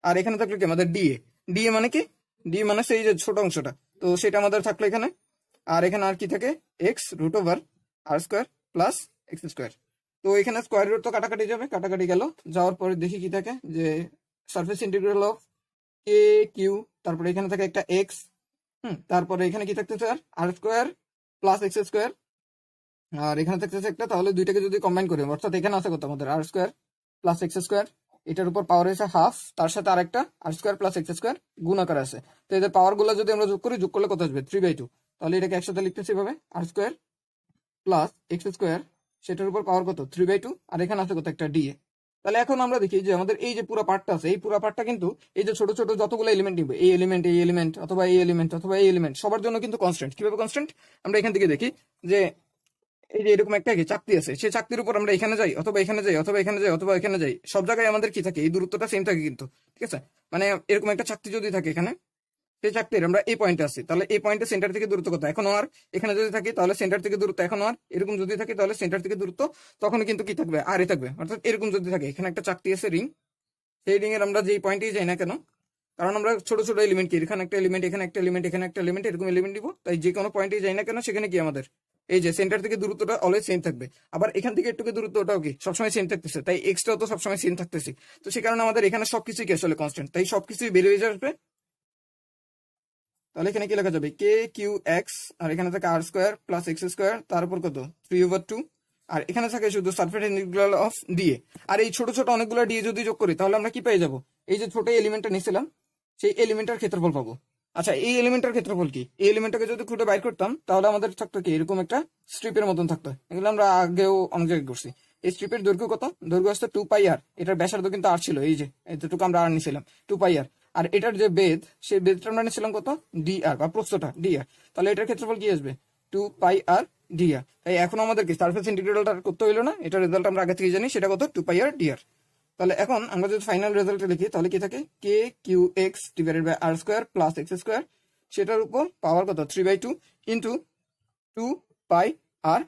আর এখানে থাকলো কি আমাদের ডিএ, ডিএ মানে কি, ডিএ মানে সেই যে ছোট অংশটা, তো সেটা আমাদের থাকলো এখানে। আর এখানে আর কি থাকে, এক্স √ওভার আর স্কোয়ার প্লাস এক্স স্কোয়ার। তো এখানে স্কোয়ার রুট তো কাটাকাটি যাবে, কাটাকাটি গেল, যাওয়ার পরে দেখি কি থাকে, যে surface integral of K Q, তারপরে এখানে থাকে একটা এক্স, তারপরে এখানে কি থাকতেছে R square plus x square, আর এখানে থাকতেছে একটা, তাহলে দুইটাকে যদি কম্বাইন করি, অর্থাৎ এখানে আছে কত আমাদের আর স্কোয়ার প্লাস এক্স স্কোয়ার, এটার উপর পাওয়ার হয়েছে হাফ, তার সাথে আরেকটা আর স্কোয়ার প্লাস এক্স স্কোয়ার গুণ আকারে আছে। তো এদের পাওয়ার গুলো যদি আমরা যোগ করি, যোগ করলে কত আসবে 3/2। তাহলে এটাকে একসাথে লিখতেছি এভাবে, আর স্কোয়ার প্লাস এক্স স্কোয়ার, সেটার উপর পাওয়ার কত 3/2, আর এখানে আছে কত একটা ডিএ। তাহলে এখন আমরা দেখি যে আমাদের এই যে পুরো পার্টটা আছে, এই পুরো পার্টটা কিন্তু এই যে ছোট ছোট যতগুলো এলিমেন্ট নিবে, এই এলিমেন্ট এই এলিমেন্ট অথবা এই এলিমেন্ট অথবা এই এলিমেন্ট, সবার জন্য কিন্তু কনস্ট্যান্ট। কিভাবে কনস্ট্যান্ট, আমরা এখান থেকে দেখি যে এই যে এরকম একটা চাকতি আছে, সেই চাকতির উপর আমরা এখানে যাই অথবা এখানে যাই অথবা এখানে যাই অথবা এখানে যাই, সব জায়গায় আমাদের কি থাকে, এই দূরত্বটা সেম থাকে কিন্তু, ঠিক আছে। মানে এরকম একটা চাকতি যদি থাকে এখানে, সেই চাকতির আমরা এই পয়েন্টে আছি, তাহলে এই পয়েন্টে সেন্টার থেকে দূরত্ব কত, এখন আর এখানে যদি থাকি তাহলে সেন্টার থেকে দূরত্ব এখন আর, এরকম যদি থাকে তাহলে সেন্টার থেকে দূরত্ব তখন কিন্তু কি থাকবে, আর এ থাকবে। অর্থাৎ এরকম যদি থাকে, এখানে একটা চাকতি আছে রিং, সেই রিং এর আমরা যেই পয়েন্টেই যাই না কেন, কারণ আমরা ছোট ছোট এলিমেন্ট কি, এখানে একটা এলিমেন্ট এখানে একটা এলিমেন্ট এখানে একটা এলিমেন্ট এরকম এলিমেন্ট দিব, তাই যে কোনো পয়েন্টেই যাই না কেন সেখানে কি আমাদের এই যে সেন্টার থেকে দূরত্বটা অলওয়েজ সেম থাকবে। আবার এখান থেকে একটু দূরত্ব ওটাও কি সবসময় সেম থাকতেছে, তাই এক্সটাও তো সবসময় সেম থাকতেছে। তো সে কারণে আমাদের এখানে সবকিছুই কি আসলে কনস্ট্যান্ট, তাই সবকিছুই বের হয়ে যাবে। তাহলে এখানে কি লেখা যাবে, কে কিউ এক্স, আর এখানে থাকে আর স্কোয়ার প্লাস এক্স স্কোয়ার, তার উপর কত 3/2, আর এখানে থাকে শুধু সারফেস ইন্টিগ্রাল অফ ডিএ। আর এই ছোট ছোট অনেকগুলো ডিএ যদি যোগ করি, তাহলে আমরা কি পেয়ে যাবো, এই যে ছোট এলিমেন্টটা নিয়েছিলাম সেই এলিমেন্টের ক্ষেত্রফল পাবো। আচ্ছা, এই এলিমেন্টের ক্ষেত্রফল কি, এই এলিমেন্টটাকে যদি খুঁটে বাইর করতাম, তাহলে আমাদের থাকতো কি এরকম একটা স্ট্রিপের মতন থাকতো, এগুলো আমরা আগেও অনেক জায়গায় করছি। এই স্ট্রিপের দৈর্ঘ্য কত, দৈর্ঘ্য আসছে 2πr, এটার ব্যাসার্ধ কিন্তু আর ছিল, এই যে এতটুকু আমরা আর নিছিলাম 2πr, আর এটার যে বেদ, সেই বেদটা আমরা নিয়েছিলাম কত dr, বা প্রস্থটা dr। তাহলে এটার ক্ষেত্রফল কি আসবে 2πr dr। তাই এখন আমাদেরকে সারফেস ইন্টিগ্রালটা করতে হইলো না, এটার রেজাল্ট আমরা আগে থেকে জানি, সেটা কত 2πr dr। তাহলে এখন আমরা যদি ফাইনাল রেজাল্টে লিখি, তাহলে কি থাকে k Q x divided by r square plus x square, সেটার উপর পাওয়ার কত 3/2 ইন্টু 2πr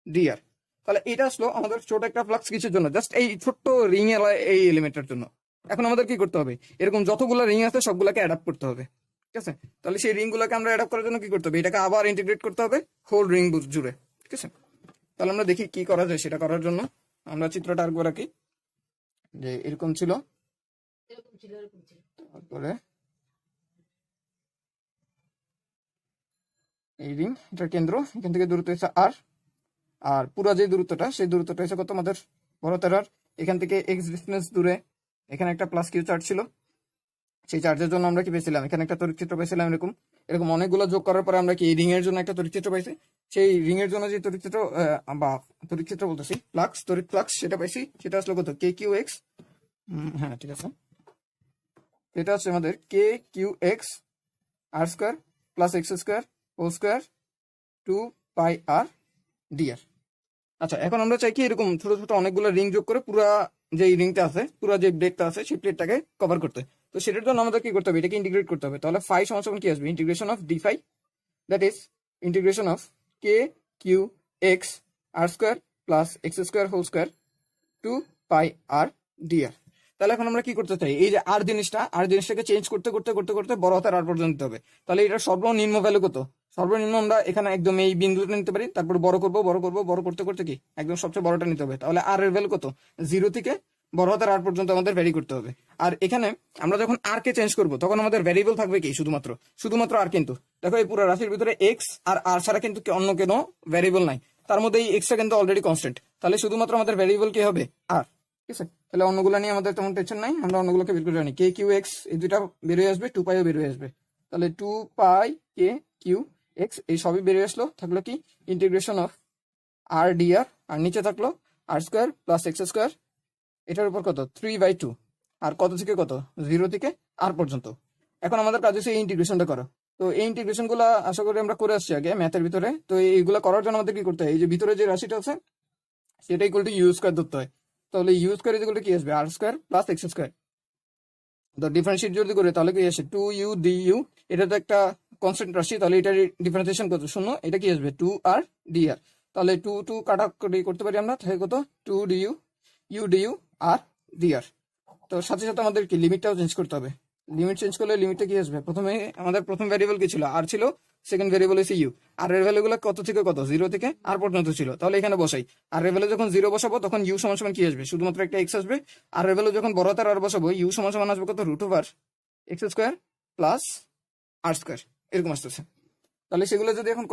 dr। তাহলে এটা আসলো আমাদের ছোট একটা ফ্লাক্স কিছুর জন্য, জাস্ট এই ছোট্ট রিং এর এই এলিমেন্টের জন্য। এখন আমাদের কি করতে হবে, এরকম যতগুলো রিং আছে সবগুলোকে অ্যাডাপ্ট করতে হবে, ঠিক আছে। তাহলে সেই রিং গুলোকে আমরা অ্যাডাপ্ট করার জন্য কি করতে হবে, এটাকে আবার ইন্টিগ্রেট করতে হবে হোল রিং জুড়ে, ঠিক আছে। তাহলে আমরা দেখি কি করা যায়, সেটা করার জন্য আমরা চিত্রটা আরেকবার রাখি, যে এরকম ছিল তারপরে এই রিং, এটার কেন্দ্র, এখান থেকে দূরত্ব হচ্ছে আর, আর পুরা যে দূরত্বটা সেই দূরত্বটা হচ্ছে কত আমাদের বড় তারার, এখান থেকে এক্স ডিস্টেন্স দূরে এখানে একটা প্লাস কিউ চার্জ ছিল, সেই চার্জের জন্য আমরা কি পেয়েছিলাম, এখানে একটা তড়িৎক্ষেত্র পেয়েছিলাম, এরকম এরকম অনেকগুলো যোগ করার পরে আমরা কি এই রিং এর জন্য একটা তড়িৎক্ষেত্র পাইছি, সেই রিং এর জন্য যে তড়িৎক্ষেত্র বা তড়িৎক্ষেত্র বলতেছি ফ্লাক্স, তড়িৎ ফ্লাক্স সেটা পাইছি, সেটা আসলে কত কে কিউ এক্স, হ্যাঁ ঠিক আছে, এটা হচ্ছে আমাদের কে কিউ এক্স আর square plus x square whole square 2 pi আর ডিআর। আচ্ছা, এখন আমরা চাই কি এরকম ছোট ছোট অনেকগুলো রিং যোগ করে পুরা যে রিংটা আছে, পুরা যে প্লেটটা আছে সেই প্লেটটাকে কভার করতে। তো সেটার জন্য আমাদের কি করতে হবে, এটাকে ইন্টিগ্রেট করতে হবে। তাহলে ফাই সমান সমান কি আসবে, integration of D phi, that is integration of K Q x R square plus x square whole square 2 pi R D R. তাহলে এখন আমরা কি করতে চাই, এই যে আর জিনিসটাকে চেঞ্জ করতে করতে করতে করতে বড় হাতের আর পর্যন্ত নিতে হবে। তাহলে এটার সর্বনিম্ন ভ্যালু কত, সর্বনিম্ন আমরা এখানে একদম এই বিন্দুটা নিতে পারি, তারপর বড় করব বড় করতে করতে কি একদম সবচেয়ে বড়টা নিতে হবে। তাহলে আর এর ভ্যালু কত, 0 থেকে বড় হাতের আর পর্যন্ত আমাদের ভ্যারি করতে হবে। আর এখানে আমরা যখন আর কে চেঞ্জ করব তখন আমাদের ভ্যারিয়েবল থাকবে কি শুধুমাত্র আর। কিন্তু দেখো এই পুরো রাশির ভিতরে এক্স আর আর ছাড়া কিন্তু অন্য কোনো ভ্যারিয়েবল নাই, তার মধ্যে এই এক্সটা কিন্তু অলরেডি কনস্ট্যান্ট। তাহলে শুধুমাত্র আমাদের ভ্যারিয়েবল কি হবে, আর। ঠিক আছে, তাহলে অন্যগুলো নিয়ে আমাদের তেমন টেনশন নাই, আমরা অন্যগুলোকে বের করে জানি। কে কিউ এক্স এই দুইটা বেরিয়ে আসবে, 2 পাইও বেরিয়ে আসবে। তাহলে 2 পাই কে কিউ এক্স এই সবই বেরিয়ে আসলো, থাকলো কি ইন্টিগ্রেশন অফ আর ডিআর, আর নিচে থাকলো আর স্কোয়ার প্লাস এক্স স্কোয়ার, এটার উপর কত 3/2, আর কত থেকে কত 0 থেকে আর পর্যন্ত। এখন আমাদের কাজ হচ্ছে এই ইন্টিগ্রেশনটা করা। তো এই ইন্টিগ্রেশন গুলা আশা করি আমরা করে আসছি আগে ম্যাথের ভিতরে। তো এইগুলা করার জন্য আমাদের কি করতে হয়, এই যে ভিতরে যে রাশিটা আছে সেটা ইকুয়াল টু ইউ স্কোয়ার ধরতে হয়। তাহলে ইউ স্কোয়ার ইকুয়াল টু কি আসবে, আর স্কোয়ার প্লাস এক্স স্কোয়ার। তো ডিফারেন্সিয়েট যদি করে তাহলে কি আসে 2u du, এটা তো একটা কনস্ট্যান্ট রাশি, তাহলে এটার ডিফারেন্সিয়েশন কত 0, এটা কি আসবে 2r dr। তাহলে 2 কাটাকাটি করতে পারি আমরা, তাহলে কত 2 du du আর dr। তো সাথে সাথে আমাদের কি লিমিটটাও চেঞ্জ করতে হবে। লিমিট চেঞ্জ করলে লিমিটটা কি আসবে, প্রথমে আমাদের প্রথম ভ্যারিয়েবল কি ছিল, আর ছিল, সেকেন্ড ভ্যারিয়েবল হচ্ছে ইউ। আর এর ভ্যালুগুলো কত থেকে কত 0 থেকে আর পর্যন্ত ছিল, তাহলে এখানে বসাই। আর এর ভ্যালু যখন 0 বসাবো তখন ইউ সমান সমান কি আসবে, শুধুমাত্র একটা এক্স আসবে। আর এর ভ্যালু যখন বড় হাতের আর বসাবো ইউ সমান সমান আসবে কত √ এক্স স্কোয়ার প্লাস আর স্কোয়ার, এরকম আসতেছে। তাহলে সেগুলো যদি এখন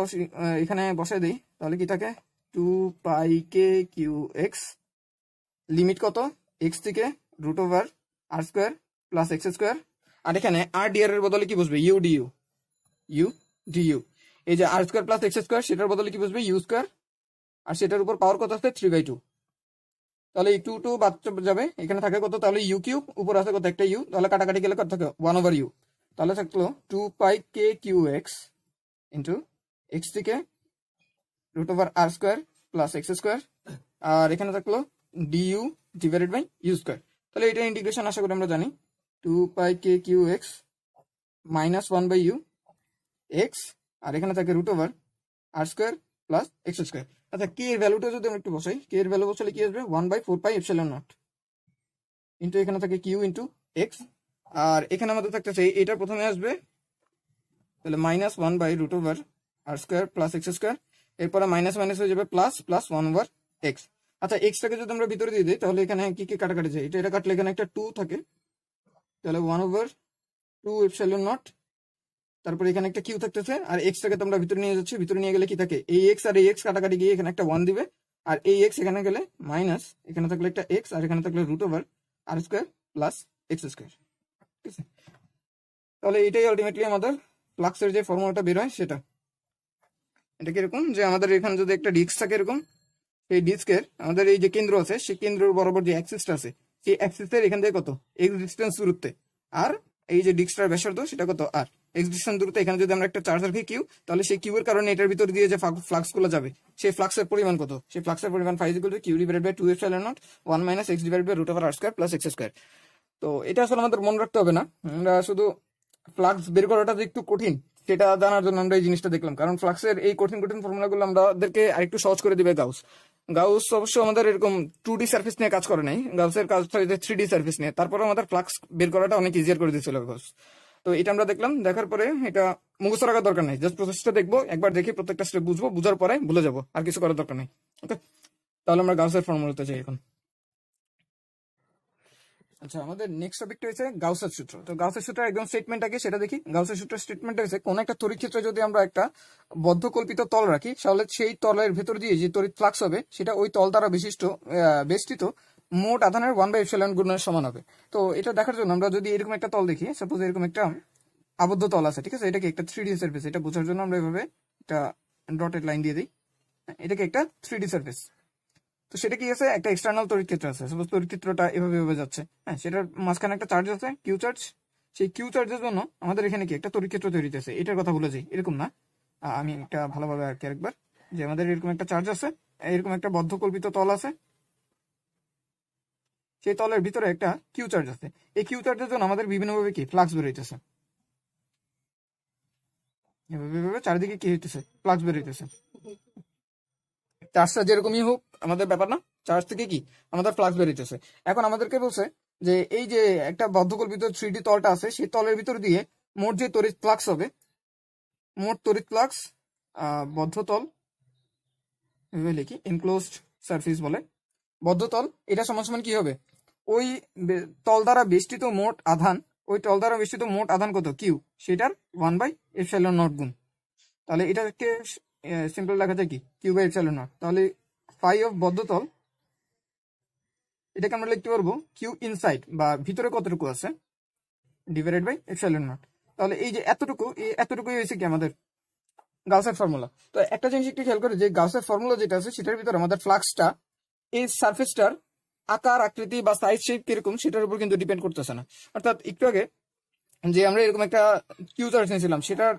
এখানে বসাই দিই তাহলে কি থাকে 2 pi k Q x, limit কত এক্স থেকে √ r square plus x square, আর এখানে আর ডিআর এর বদলে কি বসবে ইউ ডিউ। এই যে R square plus x square সেটার বদলে কি বসবে ইউ স্কোয়ার, আর সেটার উপর পাওয়ার কত আছে 3/2। তাহলে এই 2 বাদ যাবে, এখানে থাকে কত, তাহলে ইউ কিউব, উপর আছে কত একটা ইউ, তাহলে কাটাকাটি গেলে কত থাকে 1/u। তাহলে থাকলো 2 pi k Q x into x থেকে √ r square plus x square, আর এখানে থাকলো du divided by u square. তাহলে এটা ইন্টিগ্রেশন আশা করি আমরা জানি 2 pi k Q x minus 1/u x, আর এখানে থাকে √ r square plus x square. আচ্ছা, কে এর ভ্যালুটা যদি আমরা একটু বসাই, কে এর ভ্যালু বসালে কি আসবে 1/4πε0 ইন্টু এখানে থাকে কিউ ইন্টু এক্স, আর এখানে আমাদের থাকতেছে এটা প্রথমে আসবে, তাহলে -1/√আর স্কোয়ার প্লাস এক্স স্কোয়ার, এরপরে মাইনাস মাইনাস হয়ে যাবে প্লাস প্লাস 1/x। আচ্ছা, এক্সটাকে যদি আমরা ভিতরে দিয়ে দিই তাহলে এখানে কি কি কাটাকাটি যায়, এটা কাটলে এখানে একটা 2 থাকে, তাহলে 1/2ε0, তারপরে এখানে একটা কিউ থাকতেছে, আর এক্সটাকে তো আমরা ভিতরে নিয়ে যাচ্ছি, ভিতরে নিয়ে গেলে কি থাকে এই এক্স আর এই এক্স কাটাকাটি গিয়ে এখানে একটা 1 দিবে, আর এই এক্স এখানে গেলে মাইনাস, এখানে থাকলে একটা এক্স, আর এখানে থাকলে √ r square plus x square. ঠিক আছে, তাহলে এটাই আলটিমেটলি আমাদের ফ্লাক্সের যে ফর্মুলাটা বের হয় সেটা। এটা কিরকম, যে আমাদের এখানে যদি একটা ডিস্ক থাকে এরকম, এই ডিস্কের আমাদের এই যে কেন্দ্র আছে সেই কেন্দ্রের বরাবর যে অ্যাক্সিসটা আছে সেই অ্যাক্সিসের এখান থেকে কত এক্স ডিস্টেন্স দূরত্বে, আর এই যে ডিস্কটার ব্যাসার্ধ সেটা কত আর এক্স ডিস্টেন্স দূরত্বে। এখানে যদি আমরা একটা চার্জ রাখি কিউ, তাহলে সেই কিউ এর কারণে এটার ভিতর দিয়ে যে ফ্লাক্স গুলো যাবে সেই ফ্লাক্সের পরিমাণ কত, সেই ফ্লাক্সের পরিমাণ φ = q divided by 2ε0 1 - x divided by √ r square plus x square. তো এটা আসলে আমাদের মনে রাখতে হবে না, আমরা শুধু ফ্লাক্স বের করাটা যে একটু কঠিন সেটা জানার জন্য আমরা এই জিনিসটা দেখলাম, কারণ ফ্লাক্সের এই কঠিন কঠিন ফর্মুলাগুলো আমাদেরকে আরেকটু সহজ করে দিবে গাউস অবশ্য আমাদের এরকম 2D সার্ফেস নিয়ে কাজ করে নাই, গাউসের কাজটা 3D সার্ফেস নিয়ে, তারপরে আমাদের ফ্লাক্স বের করাটা অনেক ইজিয়ার করে দিয়েছিল গাউস। তো এটা আমরা দেখলাম, দেখার পরে এটা মুখস্থ রাখার দরকার নেই, জাস্ট প্রসেসটা দেখবো, একবার দেখে প্রত্যেকটা স্টেপ বুঝবো, বুঝার পরে ভুলে যাবো, আর কিছু করার দরকার নেই। ওকে, তাহলে আমরা গাউসের ফর্মুলাতে যাই এখন। আচ্ছা, আমাদের নেক্সট টপিকটা হচ্ছে গাউসের সূত্র। তো গাউসের সূত্রের একদম স্টেটমেন্ট আগে সেটা দেখি। গাউসের সূত্রের স্টেটমেন্ট হচ্ছে কোন একটা তড়িৎ ক্ষেত্রে যদি আমরা একটা বদ্ধকল্পিত তল রাখি, তাহলে সেই তলের ভেতর দিয়ে যে তড়িৎ ফ্লাক্স হবে সেটা ওই তল দ্বারা বেষ্টিত মোট আধানের 1/ε গুণের সমান হবে। তো এটা দেখার জন্য আমরা যদি এরকম একটা তল দেখি, সাপোজ এরকম একটা আবদ্ধ তল আছে, ঠিক আছে, এটাকে একটা 3D সার্ফেস, এটা বোঝার জন্য আমরা এভাবে একটা ডটেড লাইন দিয়ে দিই। এটাকে একটা 3D সার্ফেস। তো সেটা কি আছে, একটা এক্সটার্নাল তড়িৎ ক্ষেত্র আছে, সাপোজ তড়িৎ ক্ষেত্রটা এভাবে যাচ্ছে, হ্যাঁ, সেটার মাঝখানে একটা চার্জ আছে, কিউ চার্জ। সেই কিউ চার্জের জন্য আমাদের এখানে কি একটা তড়িৎ ক্ষেত্র তৈরি হতেছে। এটার কথা ভুলে যাই, এরকম না, আমি একটা ভালোভাবে আর কি আরেকবার, যে আমাদের এরকম একটা চার্জ আছে, এরকম একটা বদ্ধকল্পিত তল আছে, সেই তলের ভিতরে একটা কিউ চার্জ আছে। এই কিউ চার্জের জন্য আমাদের বিভিন্নভাবে কি ফ্লাক্স বের হইতেছে, এভাবে চারিদিকে কি হইতেছে, ফ্লাক্স বের হইতেছে। চার্জটা যেরকমই হোক আমাদের ব্যাপার না, চার্জ থেকে কি আমাদের ফ্লাক্স বেরিয়েছে। এখন আমাদেরকে বলছে যে এই যে একটা বদ্ধকল্পিত 3D তলটা আছে, সেই তলের ভিতর দিয়ে মোট যে তড়িৎ ফ্লাক্স হবে, মোট তড়িৎ ফ্লাক্স বদ্ধ তল, এভাবে লিখি, এনক্লোজড সারফেস বলে বদ্ধ তল, এটা সমান কি হবে, ওই তল দ্বারা বেষ্টিত মোট আধান, ওই তল দ্বারা বেষ্টিত মোট আধান কত, কিউ, সেটার 1/ε0 গুণ। তাহলে এটাকে সিম্পল লেখা যায় কি, কিউ বাই এপসাইলন নট। তাহলে ফাই অফ বদ্ধতল, এটাকে আমরা লিখতে পারবো কিউ ইনসাইড বা ভিতরে কতটুকু আছে ডিভাইডেড বাই এপসাইলন নট। তাহলে এই যে এতটুকুই হয়েছে কি আমাদের গাউসের ফর্মুলা। তো একটা জিনিস একটু খেয়াল করে, যে গাউসের ফর্মুলা যেটা আছে সেটার ভিতরে আমাদের ফ্লাক্সটা এই সারফেসটার আকার আকৃতি বা সাইজ শেপ কিরকম সেটার উপর কিন্তু ডিপেন্ড করতেছে না। অর্থাৎ একটু আগে যে আমরা এরকম একটা কিউ চার্জ নিয়েছিলাম, সেটার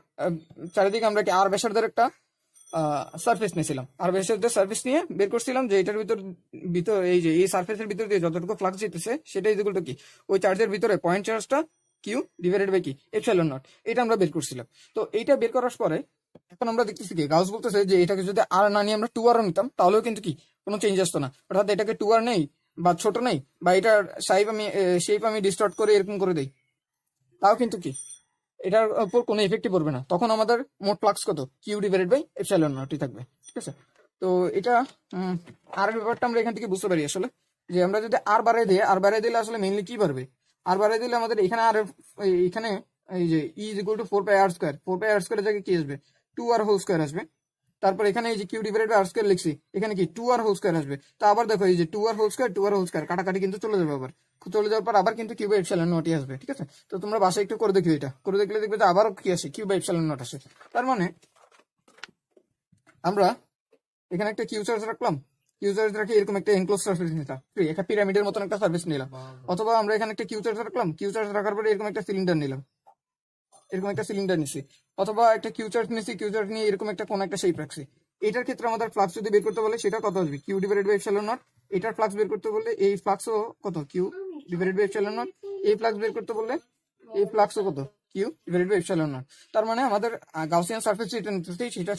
চারিদিকে আমরা কি আর ব্যাসার্ধের একটা সারফেস নিয়েছিলাম, আর ব্যাসার্ধের সারফেস নিয়ে বের করছিলাম যে এটার ভিতর এই যে এই সারফেসের ভিতর দিয়ে যতটুকু ফ্লাক্স যেতেছে সেটা ইকুয়াল টু কি, ওই চার্জের ভিতরে পয়েন্ট চার্জটা কিউ ডিভাইডেড বাই কি এপসাইলন নট, এটা আমরা বের করছিলাম। তো এইটা বের করার পরে এখন আমরা দেখতেছি কি, গাউস বলতেছে যে এটাকে যদি আর না নিয়ে আমরা 2r নিতাম তাহলেও কিন্তু কি কোনো চেঞ্জ আসতো না। অর্থাৎ এটাকে 2r নেই বা ছোট নেই বা এটার শেপ আমি ডিস্টর্ট করে এরকম করে দেই, তাও কিন্তু কি এটার উপর কোনো ইফেক্টই পড়বে না। তখন আমাদের মোট ফ্লাক্স কত, কিউ ডিভাইডেড বাই এপসাইলন নটই থাকবে, ঠিক আছে। তো এটা আর ব্যাপারটা আমরা এখান থেকে বুঝতে পারি আসলে, যে আমরা যদি আর বাড়াই দিলে আসলে মেইনলি কি পারবে, আর বাড়াই দিলে আমাদের এখানে আর এখানে এই যে ই is equal two 4πr², 4πr² জায়গায় কি আসবে, 2r হোল স্কয়ার আসবে। তারপর এখানে এই যে কিউ ডিভাইডেড বাই r² লিখছি, এখানে কি 2r হোল স্কয়ার আসবে। তো আবার দেখো এই যে 2r হোল স্কয়ার কাটাকাটি কিন্তু চলে যাবে, আবার চলে যাওয়ার পর আবার কিন্তু কিউ বাই এপসাইলন নটই আসবে, ঠিক আছে। তো তোমরা বাসায় একটু করে দেখো, এটা করে দেখলে দেখবে যে আবারও কি আসে, কিউ বাই এপসাইলন নট আসে। তার মানে আমরা এখানে একটা কিউ চার্জ রাখলাম, কিউ চার্জ রাখি এরকম একটা এনক্লোজ সার্ফেস নিলাম, একটা পিরামিডের মতন একটা সার্ফেস নিলাম, অথবা আমরা এখানে একটা কিউ চার্জ রাখলাম, কিউ চার্জ রাখার পরে এরকম একটা সিলিন্ডার নিলাম, এরকম একটা সিলিন্ডার নিচ্ছি, অথবা একটা কিউ চার্জ নিচ্ছি, কিউ চার্জ নিয়ে এরকম একটা কোন একটা শেপ রাখছি। এটার ক্ষেত্রে আমাদের ফ্লাক্স যদি বের করতে বলে সেটা কত আসবে, Q divided by epsilon nought. এটার ফ্লাক্স বের করতে বললে এই ফ্লাক্সও কত, Q divided by epsilon nought. এই ফ্লাক্স বের করতে বললে এই ফ্লাক্সও কত, Q divided by epsilon nought. তার মানে আমাদের গাউসিয়ান সারফেস যেটা নিতেছে সেটা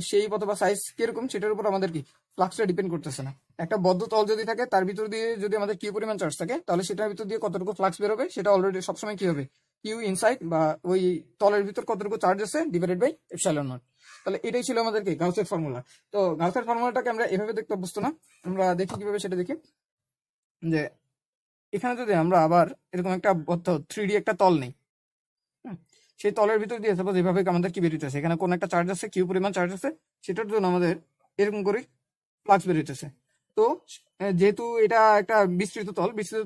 শেপ অথবা সাইজ কিরকম সেটার উপর আমাদের কি ফ্লাক্সটা ডিপেন্ড করতেছে না। একটা বদ্ধ তল যদি থাকে তার ভিতর দিয়ে যদি আমাদের কিউ পরিমাণ চার্জ থাকে, তাহলে সেটার ভিতর দিয়ে কতটুকু ফ্লাক্স বেরোবে সেটা অলরেডি সবসময় কি হবে, কিউ ইনসাইড বা ওই তলের ভিতর কতটুকু চার্জ আছে ডিভাইডেড বাই এপসাইলন নট। তাহলে এটাই ছিল আমাদের কি গাউসের ফর্মুলা। তো গাউসের ফর্মুলাটাকে আমরা এভাবে দেখতে অভ্যস্ত না, আমরা দেখি কিভাবে সেটা দেখি, যে এখানে যদি আমরা আবার এরকম একটা 3D একটা তল নেই, সেই তলের ভিতর দিয়ে সাপোজ এভাবে আমাদের কি বেরোতেছে, এখানে কোন একটা চার্জ আছে, কিউ পরিমাণ চার্জ আছে, সেটার জন্য আমাদের এরকম করে ফ্লাক্স বেরোতেছে। তো যেহেতু এটা একটা বিস্তৃত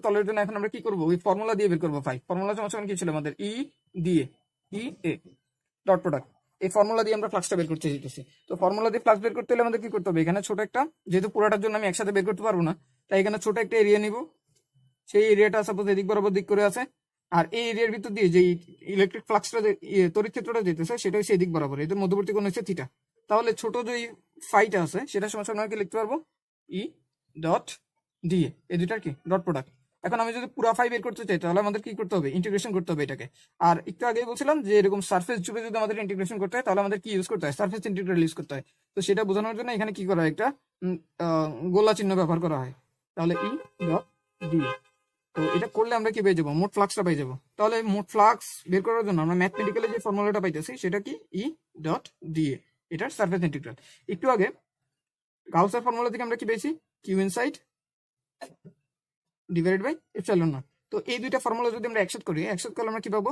তলের জন্য এখন আমরা কি করবো, ওই ফর্মুলা দিয়ে বের করবো। ফর্মুলা সমান কি ছিল আমাদের, ই দিয়ে ই এ ডট প্রোডাক্ট, এই ফর্মুলা দিয়ে আমরা ফ্লাক্সটা বের করতে যেতেছি। তো ফর্মুলা দিয়ে ফ্লাক্স বের করতে হলে আমাদের কি করতে হবে, এখানে ছোট একটা, যেহেতু পুরোটার জন্য আমি একসাথে বের করতে পারবো না, তাই এখানে ছোট একটা এরিয়া নিব, সেই এরিয়াটা সাপোজ এদিক বরাবর দিক করে আছে, আর এই এরিয়ার ভিতর দিয়ে যে ইলেকট্রিক ফ্লাক্সটা তড়িৎ ক্ষেত্রটা যেতেছে সেটা হচ্ছে এদিক বরাবর, এদের মধ্যবর্তী কোণ হচ্ছে থিটা। তাহলে ছোট যে ফাইটা আছে সেটা সমান আমরা কি লিখতে পারবো, ই ডট ডিএ, এই দুটার কি ডট প্রোডাক্ট। এখন আমি যদি পুরা ফাই বের করতে চাই তাহলে আমাদের কি করতে হবে, ইন্টিগ্রেশন করতে হবে এটাকে। আর একটু আগে বলছিলাম যে এরকম সারফেস জুড়ে যদি আমাদের ইন্টিগ্রেশন করতে হয় তাহলে আমাদের কি ইউজ করতে হয়, সারফেস ইন্টিগ্রাল ইউজ করতে হয়। তো সেটা বোঝানোর জন্য এখানে কি করা হয়, একটা গোলা চিহ্ন ব্যবহার করা হয়। তাহলে ই ডট ডিএ, তো এটা করলে আমরা কি পেয়ে যাবো, মোট ফ্লাক্সটা পেয়ে যাবো। তাহলে মোট ফ্লাক্স বের করার জন্য আমরা ম্যাথমেটিক্যালি যে ফর্মুলাটা পাইতেছি সেটা কি, ই ডট ডিএ, এটার সারফেস ইন্টিগ্রাল। একটু আগে গাউসের ফর্মুলা থেকে আমরা কি পেয়েছি, Q inside divided by epsilon not. তো এই দুইটা ফর্মুলা যদি আমরা একসাথে করি, একসাথে করলে আমরা কি পাবো?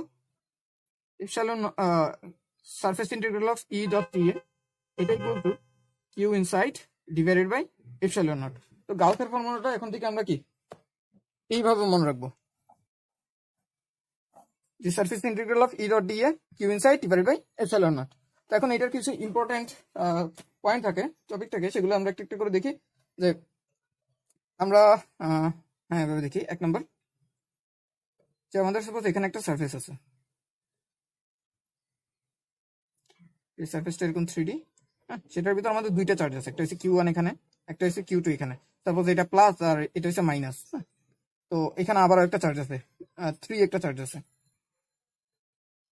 Epsilon surface integral of E dot T A, এটা equal to q inside divided by epsilon not. তো গাউসের ফর্মুলাটা এখন থেকে আমরা কি এইভাবে মনে রাখবো, যে surface integral of E dot D A Q inside divided by epsilon not. তো এখন এটার কিছু ইম্পর্টেন্ট পয়েন্ট থাকে, টপিক থাকে, সেগুলো আমরা একটু একটু করে দেখি। যে আমরা হ্যাঁ এভাবে দেখি। 1 নম্বর, যে আমাদের সাপোজ এখানে একটা সারফেস আছে, এই সারফেসটা এরকম 3D, হ্যাঁ, সেটার ভিতর আমাদের দুইটা চার্জ আছে, একটা হচ্ছে Q1 এখানে, একটা হচ্ছে Q2 এখানে। সাপোজ এটা প্লাস আর এটা হচ্ছে মাইনাস। তো এখানে আবার একটা চার্জ আছে, 3 একটা চার্জ আছে।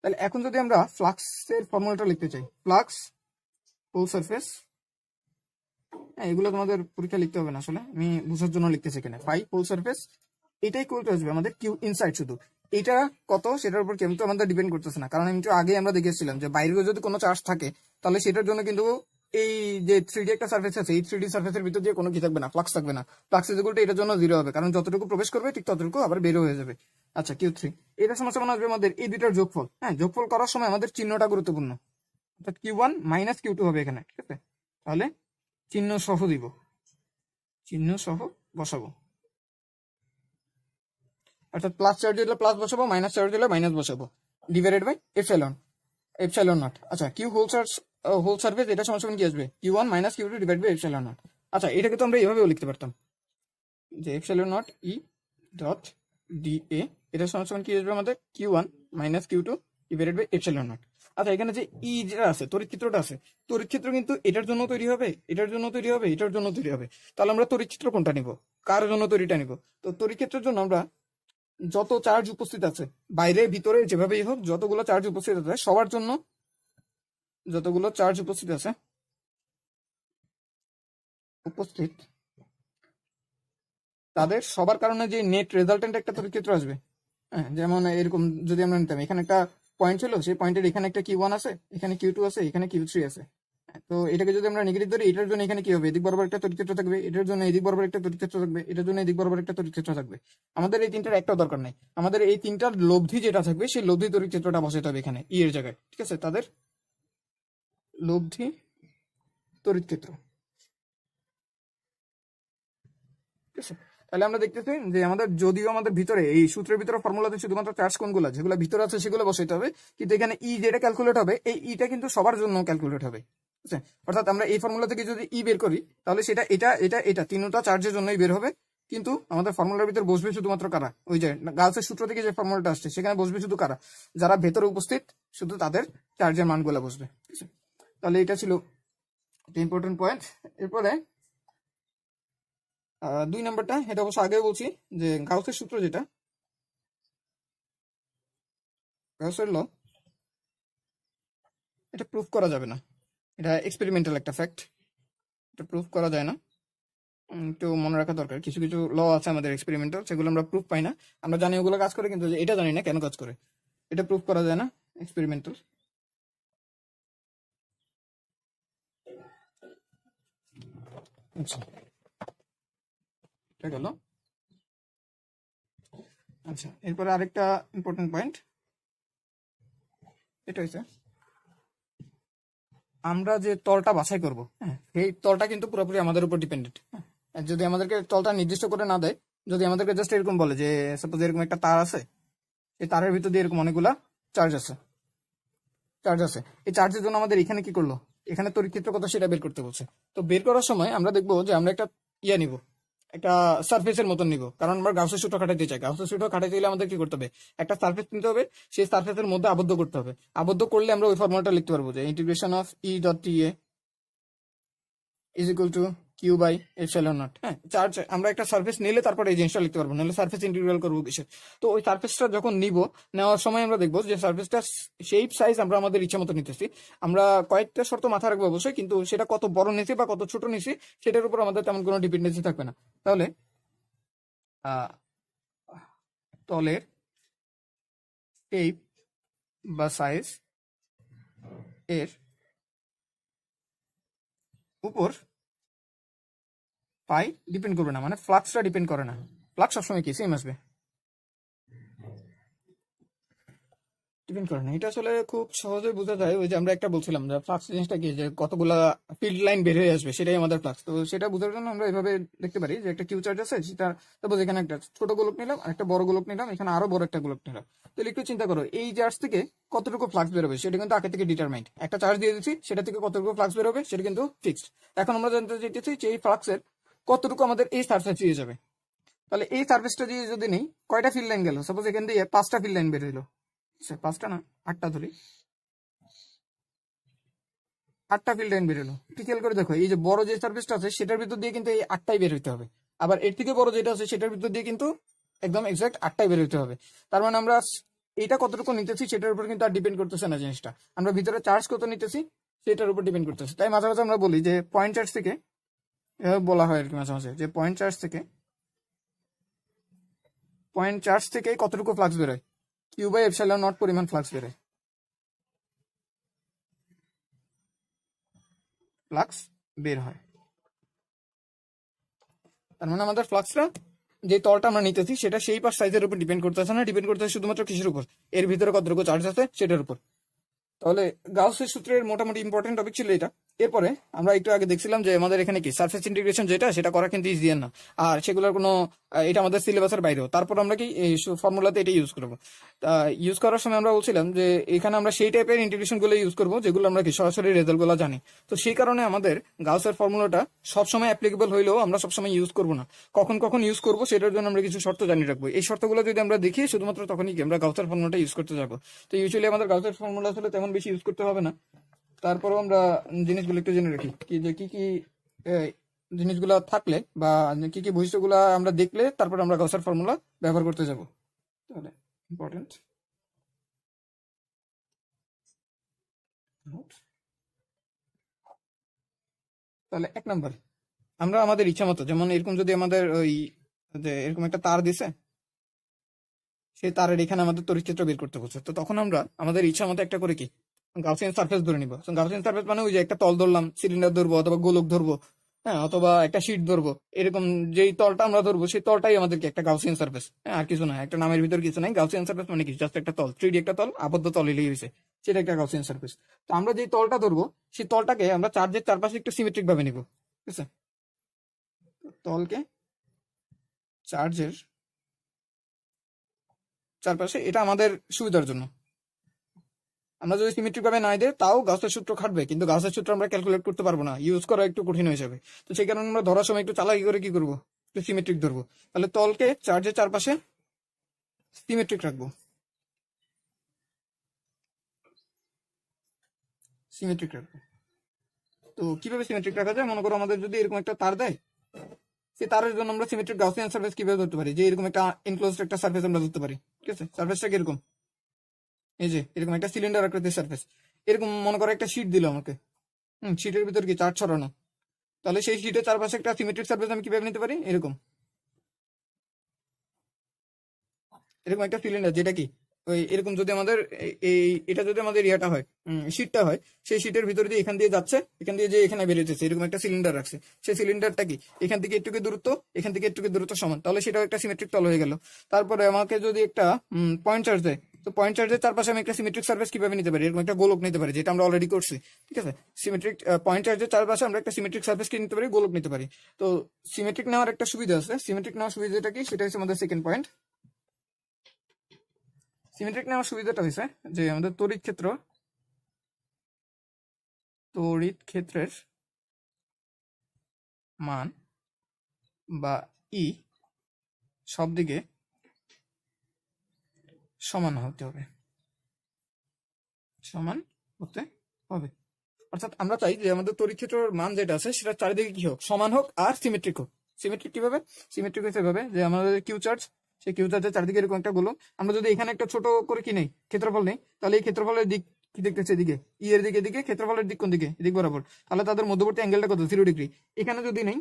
তাহলে এখন যদি আমরা ফ্লাক্সের ফর্মুলাটা লিখতে চাই, ফ্লাক্স হোল সারফেস, হ্যাঁ এগুলো তোমাদের পরীক্ষা লিখতে হবে না, আসলে আমি বোঝার জন্য লিখতেছি এখানে। ফাই হোল সারফেস, এটাই কোলটা আসবে আমাদের কিউ ইনসাইড। শুধু এটা কত সেটার উপর কিন্তু আমাদের ডিপেন্ড করতেছে না, কারণ আমি একটু আগে আমরা দেখেছিলাম যে বাইরে যদি কোনো চার্জ থাকে তাহলে সেটার জন্য কিন্তু এই যে 3D একটা সার্ফেস আছে, এই 3D সার্ফেসের ভিতর দিয়ে কোনো কি থাকবে না, ফ্লাক্স থাকবে না। ফ্লাক্স ইকুয়াল টু এটার জন্য 0 হবে, কারণ যতটুকু প্রবেশ করবে ঠিক ততটুকু আবার বের হয়ে যাবে। আচ্ছা Q3, এটা সমস্যা মনে আসবে আমাদের এই দুইটার যোগফল। হ্যাঁ, যোগফল করার সময় আমাদের চিহ্নটা গুরুত্বপূর্ণ, অর্থাৎ Q1 মাইনাস Q2 হবে এখানে, ঠিক আছে? তাহলে চিহ্ন সহ দিব, চিহ্ন সহ বসাবো, অর্থাৎ প্লাস চার্জ দিলে প্লাস বসাবো, মাইনাস চার্জ দিলে মাইনাস বসাবো, ডিভাইডেড বাই এপসাইলন নট। আচ্ছা কিউ হোল সার্ফেস, এটা সমান সমান কি আসবে? Q1 minus Q2 divide by epsilon nought. আচ্ছা এটাকে তো আমরা এভাবেও লিখতে পারতাম, যে epsilon nought E dot D A, এটা সমান সমান কি আসবে আমাদের? Q1 minus Q2 divided by epsilon nought. আচ্ছা এখানে যে ই যেটা আছে, তড়িৎ ক্ষেত্রটা আছে, তড়িৎ ক্ষেত্র কিন্তু এটার জন্য তৈরি হবে, এটার জন্য তৈরি হবে, এটার জন্য তৈরি হবে। তাহলে আমরা তড়িৎ ক্ষেত্র কোনটা নিব, কার জন্য তৈরিটা নিব? তো তড়িৎ ক্ষেত্রের জন্য আমরা যত চার্জ উপস্থিত আছে, বাইরে ভিতরে যেভাবেই হোক, যতগুলো চার্জ উপস্থিত আছে সবার জন্য, যতগুলো চার্জ উপস্থিত আছে উপস্থিত তাদের সবার কারণে যে নেট রেজাল্টেন্ট একটা তড়িৎ ক্ষেত্র আসবে। হ্যাঁ, যেমন এরকম যদি আমরা নিতাম, এখানে একটা পয়েন্ট ছিল, সেই পয়েন্টের এখানে একটা Q1 আছে, এখানে Q2 আছে, এখানে Q3 আছে। তো এটাকে যদি আমরা নেগেটিভ ধরি, এটার জন্য এখানে কি হবে? এদিক বরাবর একটা তড়িৎ ক্ষেত্র থাকবে, এটার জন্য এদিক বরাবর একটা তড়িৎ ক্ষেত্র থাকবে, এটার জন্য এদিক বরাবর একটা তড়িৎ ক্ষেত্র থাকবে। আমাদের এই তিনটার একটাও দরকার নাই, আমাদের এই তিনটার লব্ধি যেটা থাকবে সেই লব্ধি তড়িৎ ক্ষেত্রটা বসাতে হবে এখানে ই এর জায়গায়, ঠিক আছে? তাদের লব্ধি তড়িৎ ক্ষেত্র, ঠিক আছে? তাহলে আমরা দেখতেছি যে আমাদের যদিও আমাদের ভিতরে এই সূত্রের ভিতরে ফর্মুলাতে শুধুমাত্র চার্জ কোনগুলো যেগুলো ভিতরে আছে সেগুলো বসাইতে হবে, কিন্তু এখানে ই যেটা ক্যালকুলেট হবে, এই ইটা কিন্তু সবার জন্য ক্যালকুলেট হবে, ঠিক আছে? অর্থাৎ আমরা এই ফর্মুলা থেকে যদি ই বের করি, তাহলে সেটা এটা এটা এটা তিনটা চার্জের জন্যই বের হবে। কিন্তু আমাদের ফর্মুলার ভিতরে বসবে শুধুমাত্র কারা? ওই যে গাউসের সূত্র থেকে যে ফর্মুলাটা আসছে সেখানে বসবে শুধু কারা? যারা ভেতরে উপস্থিত, শুধু তাদের চার্জের মানগুলো বসবে, ঠিক আছে? তাহলে এটা ছিল একটা ইম্পর্টেন্ট পয়েন্ট। এরপরে 2 নম্বরটা, এটা অবশ্য আগেও বলছি, যে গাউসের সূত্র যেটা, গাউসের ল, এটা প্রুফ করা যাবে না, এটা এক্সপেরিমেন্টাল একটা ফ্যাক্ট, এটা প্রুফ করা যায় না। একটু মনে রাখা দরকার, কিছু কিছু ল আছে আমাদের এক্সপেরিমেন্টাল, সেগুলো আমরা প্রুফ পাই না, আমরা জানি ওগুলো কাজ করে, কিন্তু এটা জানি না কেন কাজ করে, এটা প্রুফ করা যায় না, এক্সপেরিমেন্টাল। আচ্ছা এটা গেল। আচ্ছা এরপরে আরেকটা ইম্পর্টেন্ট পয়েন্ট, এটা হচ্ছে আমরা যে তলটা বাছাই করব, হ্যাঁ, সেই তলটা কিন্তু পুরোপুরি আমাদের উপর ডিপেন্ডেন্ট। যদি আমাদেরকে তলটা নির্দিষ্ট করে না দেয়, যদি আমাদেরকে জাস্ট এরকম বলে যে সাপোজ এরকম একটা তার আছে, এই তারের ভিতর দিয়ে এরকম অনেকগুলা চার্জ আছে, এই চার্জের জন্য আমাদের এখানে কি করলো, এখানে তড়িৎ ক্ষেত্র কত সেটা বের করতে বলছে। তো বের করার সময় আমরা দেখবো যে আমরা একটা নিব, একটা সার্ফেসের মতন নিব, কারণ আমরা গাউসের সূত্র খাটাইতে চাই। গাউসের সূত্র খাটাইতে গেলে আমাদের কি করতে হবে? একটা সার্ফেস নিতে হবে, সেই সার্ফেসের মধ্যে আবদ্ধ করতে হবে। আবদ্ধ করলে আমরা ওই ফর্মুলাটা লিখতে পারবো, যে integration of E dot T A is equal to Q by epsilon nought. হ্যাঁ, চার্জ আমরা একটা সার্ফেস নিলে তারপরে এই জিনিসটা লিখতে পারবো, নাহলে সার্ফেস ইন্টিগ্রাল করবো কিসে? তো ওই সার্ফেসটা যখন নিব, নেওয়ার সময় আমরা দেখবো যে সার্ফেসটা শেপ সাইজ আমরা আমাদের ইচ্ছা মতো নিতেছি। আমরা কয়েকটা শর্ত মাথায় রাখবো অবশ্যই, কিন্তু সেটা কত বড় নিছি বা কত ছোট নিছি সেটার উপর আমাদের তেমন কোনো ডিপেন্ডেন্সি থাকবে না। তাহলে তলের শেপ বা সাইজ এর উপর পাই ডিপেন্ড করবে না, মানে ফ্লাক্সটা ডিপেন্ড করে না। ফ্লাক্স সবসময় কি সেম আসবে, ডিপেন্ড করে না। এটা আসলে খুব সহজে বোঝা যায়, ওই যে আমরা একটা বলছিলাম যে ফ্লাক্স জিনিসটা কি, যে কতগুলা ফিল্ড লাইন বের হয়ে আসবে সেটাই আমাদের ফ্লাক্স। তো সেটা বোঝার জন্য আমরা এভাবে দেখতে পারি যে একটা কিউ চার্জ আছে, সেটা তারপর এখানে একটা ছোট গোলক নিলাম আর একটা বড় গোলক নিলাম, এখানে আরো বড় একটা গোলক নিলাম। তাহলে একটু চিন্তা করো এই চার্জ থেকে কতটুকু ফ্লাক্স বেরোবে সেটা কিন্তু আগে থেকে ডিটারমাইন্ড। একটা চার্জ দিয়ে দিচ্ছি, সেটা থেকে কতটুকু ফ্লাক্স বেরোবে সেটা কিন্তু ফিক্সড। এখন আমরা জানতে চাইতেছি যে এই ফ্লাক্সের কতটুকু আমাদের এই সার্ফেস দিয়ে যাবে। তাহলে এই সার্ফেসটা দিয়ে যদি নেই, কয়টা ফিল্ড লাইন গেল, সাপোজ এখান দিয়ে 5টা ফিল্ড লাইন বের হইলো, 5টা না 8টা ধরি, 8টা ফিল্ড লাইন বের হলো। একটু খেয়াল করে দেখো, এই যে বড় যে সার্ফেসটা আছে সেটার ভিতর দিয়ে কিন্তু এই 8টাই বের হইতে হবে, আবার এর থেকে বড় যেটা আছে সেটার ভিতর দিয়ে কিন্তু একদম এক্সাক্ট 8টাই বের হইতে হবে। তার মানে আমরা এইটা কতটুকু নিতেছি সেটার উপর কিন্তু আর ডিপেন্ড করতেছে না জিনিসটা, আমরা ভিতরে চার্জ কত নিতেছি সেটার উপর ডিপেন্ড করতেছে। তাই মাঝে মাঝে আমরা বলি যে পয়েন্ট চার্জ থেকে, এভাবে বলা হয় আর কি মাঝে মাঝে, যে পয়েন্ট চার্জ থেকে কতটুকু ফ্লাক্স বেরোয়, কিউ বাই এপসাইলন নট পরিমাণ ফ্লাক্স বেরোয়, ফ্লাক্স বের হয়। তার মানে আমাদের ফ্লাক্সটা যে তলটা আমরা নিতেছি সেটা সেই পাশ সাইজের উপর ডিপেন্ড করতেছে না, ডিপেন্ড করতেছে শুধুমাত্র কিসের উপর, এর ভিতরে কতটুকু চার্জ আছে সেটার উপর। তাহলে গাউসের সূত্রের মোটামুটি ইম্পর্টেন্ট টপিক ছিল এটা। এরপরে আমরা একটু আগে দেখছিলাম যে আমাদের এখানে কি সারফেস ইন্টিগ্রেশন যেটা, সেটা করা কিন্তু ইজিয়ার না, আর সেগুলোর কোনো এটা আমাদের সিলেবাসের বাইরেও। তারপর আমরা কি এই ফর্মুলাতে এটা ইউজ করবো। তা ইউজ করার সময় আমরা বলছিলাম যে এখানে আমরা সেই টাইপের ইন্টিগ্রেশন গুলো ইউজ করবো যেগুলো আমরা কি সরাসরি রেজাল্ট গুলো জানি। তো সেই কারণে আমাদের গাউসের ফর্মুলাটা সবসময় অ্যাপ্লিকেবল হইলেও আমরা সবসময় ইউজ করবো না, কখন কখন ইউজ করবো সেটার জন্য আমরা কিছু শর্ত জানিয়ে রাখবো। এই শর্তগুলো যদি আমরা দেখি শুধুমাত্র তখনই কি আমরা গাউসের ফর্মুলাটা ইউজ করতে যাবো। তো ইউজুয়ালি আমাদের গাউসের ফর্মুলা আসলে তেমন বেশি ইউজ করতে হবে না। তারপরেও আমরা জিনিসগুলো একটু জেনে রাখি, কি যে কি কি জিনিসগুলো থাকলে বা কি কি বৈশিষ্ট্যগুলো আমরা দেখলে তারপর আমরা গাউসের ফর্মুলা ব্যবহার করতে যাব। তাহলে ইম্পর্টেন্ট, তাহলে 1 নম্বর, আমরা আমাদের ইচ্ছা মতো, যেমন এরকম যদি আমাদের ওই যে এরকম একটা তার দিছে, সেই তারের এখানে আমাদের তড়িৎক্ষেত্র বের করতে বলছে, তো তখন আমরা আমাদের ইচ্ছা মতো একটা করে কি গাউসিয়ান সারফেস ধরে নিব। গাউসিয়ান সারফেস মানে ওই যে একটা তল ধরলাম, সিলিন্ডার ধরবো অথবা গোলক ধরবো, হ্যাঁ, অথবা একটা শীট ধরবো, এরকম যেই তলটা আমরা ধরবো সেই তলটাই আমাদেরকে একটা গাউসিয়ান সারফেস, হ্যাঁ, আর কিছু না, একটা নামের ভিতর কিছু নাই। গাউসিয়ান সারফেস মানে কি, জাস্ট একটা তল, 3D একটা তল, আবদ্ধ তল এলেই হয়েছে, সেটা একটা গাউসিয়ান সারফেস। তো আমরা যেই তলটা ধরবো সেই তলটাকে আমরা চার্জের চারপাশে একটু সিমেট্রিক ভাবে নিব, ঠিক আছে। তলকে চার্জের চারপাশে, এটা আমাদের সুবিধার জন্য। আমরা যদি সিমেট্রিক ভাবে না দেয় তাও গাউসের সূত্র খাটবে, কিন্তু গাউসের সূত্র আমরা ক্যালকুলেট করতে পারবো না, ইউজ করা একটু কঠিন হয়ে যাবে। তো সেই কারণে আমরা ধরার সময় একটু চালাকি করে কি করবো, একটু সিমেট্রিক ধরবো। তাহলে তলকে চার্জের চারপাশে সিমেট্রিক রাখবো, সিমেট্রিক রাখবো। তো কিভাবে সিমেট্রিক রাখা যায়, মনে করো আমাদের যদি এরকম একটা তার দেয়, সেই তারের জন্য আমরা সিমেট্রিক গাউসিয়ান সারফেস কিভাবে ধরতে পারি, যে এরকম একটা এনক্লোজড একটা সারফেস আমরা ধরতে পারি, ঠিক আছে। সারফেসটা কিরকম, এই যে এরকম একটা সিলিন্ডার আকৃতির সারফেস, এরকম মনে করো একটা শীট দিল আমাকে, শীটের ভিতর কি চার্জ ছড়ানো, তাহলে সেই শীটের চারপাশে একটা সিমেট্রিক সারফেস আমি কিভাবে নিতে পারি, এরকম এরকম একটা সিলিন্ডার, যেটা কি ওই এরকম যদি আমাদের এই এটা যদি আমাদের ইয়াটা হয়, শীটটা হয়, সেই শীটের ভিতরে দিয়ে এখান দিয়ে যাচ্ছে, এখান দিয়ে যে এখানে বেরোতেছে, এরকম একটা সিলিন্ডার রাখছে, সেই সিলিন্ডারটা কি এখান থেকে একটু দূরত্ব, এখান থেকে একটু দূরত্ব সমান, তাহলে সেটাও একটা সিমেট্রিক তল হয়ে গেল। তারপরে আমাকে যদি একটা পয়েন্ট চার্জ দেয়, তো পয়েন্ট চার্জের চারপাশে আমি একটা সিমেট্রিক সারফেস কিভাবে নিতে পারি, এরকম একটা গোলক নিতে পারি, যেটা আমরা অলরেডি করছি, ঠিক আছে। সিমেট্রিক পয়েন্ট চার্জের চারপাশে আমরা একটা সিমেট্রিক সারফেস কি নিতে পারি, গোলক নিতে পারি। তো সিমেট্রিক নেওয়ার একটা সুবিধা আছে, সিমেট্রিক নেওয়ার সুবিধাটা কি, সেটা হচ্ছে আমাদের সেকেন্ড পয়েন্ট। সিমেট্রিক নেওয়ার সুবিধাটা হয়েছে যে আমাদের তড়িৎ ক্ষেত্রের মান বা ই সব দিকে সমান হতে হবে, সমান হতে হবে। অর্থাৎ আমরা চাই যে আমাদের তড়িৎ ক্ষেত্রের মান যেটা আছে সেটা চারিদিকে কি হোক, সমান হোক আর সিমেট্রিক হোক। সিমেট্রিক কিভাবে, সিমেট্রিক হচ্ছে এভাবে যে আমাদের কিউ চার্জ, সেই কিউ চার্জের চারিদিকে এরকম একটা গোলক, আমরা যদি এখানে একটা ছোট করে কি নেই, ক্ষেত্রফল নেই, তাহলে এই ক্ষেত্রফলের দিক কি দেখতেছে, এদিকে ই এর দিকে, এদিকে ক্ষেত্রফলের দিক কোন দিকে, এদিক বরাবর, তাহলে তাদের মধ্যবর্তী অ্যাঙ্গেলটা কত, 0 ডিগ্রি। এখানে যদি নেই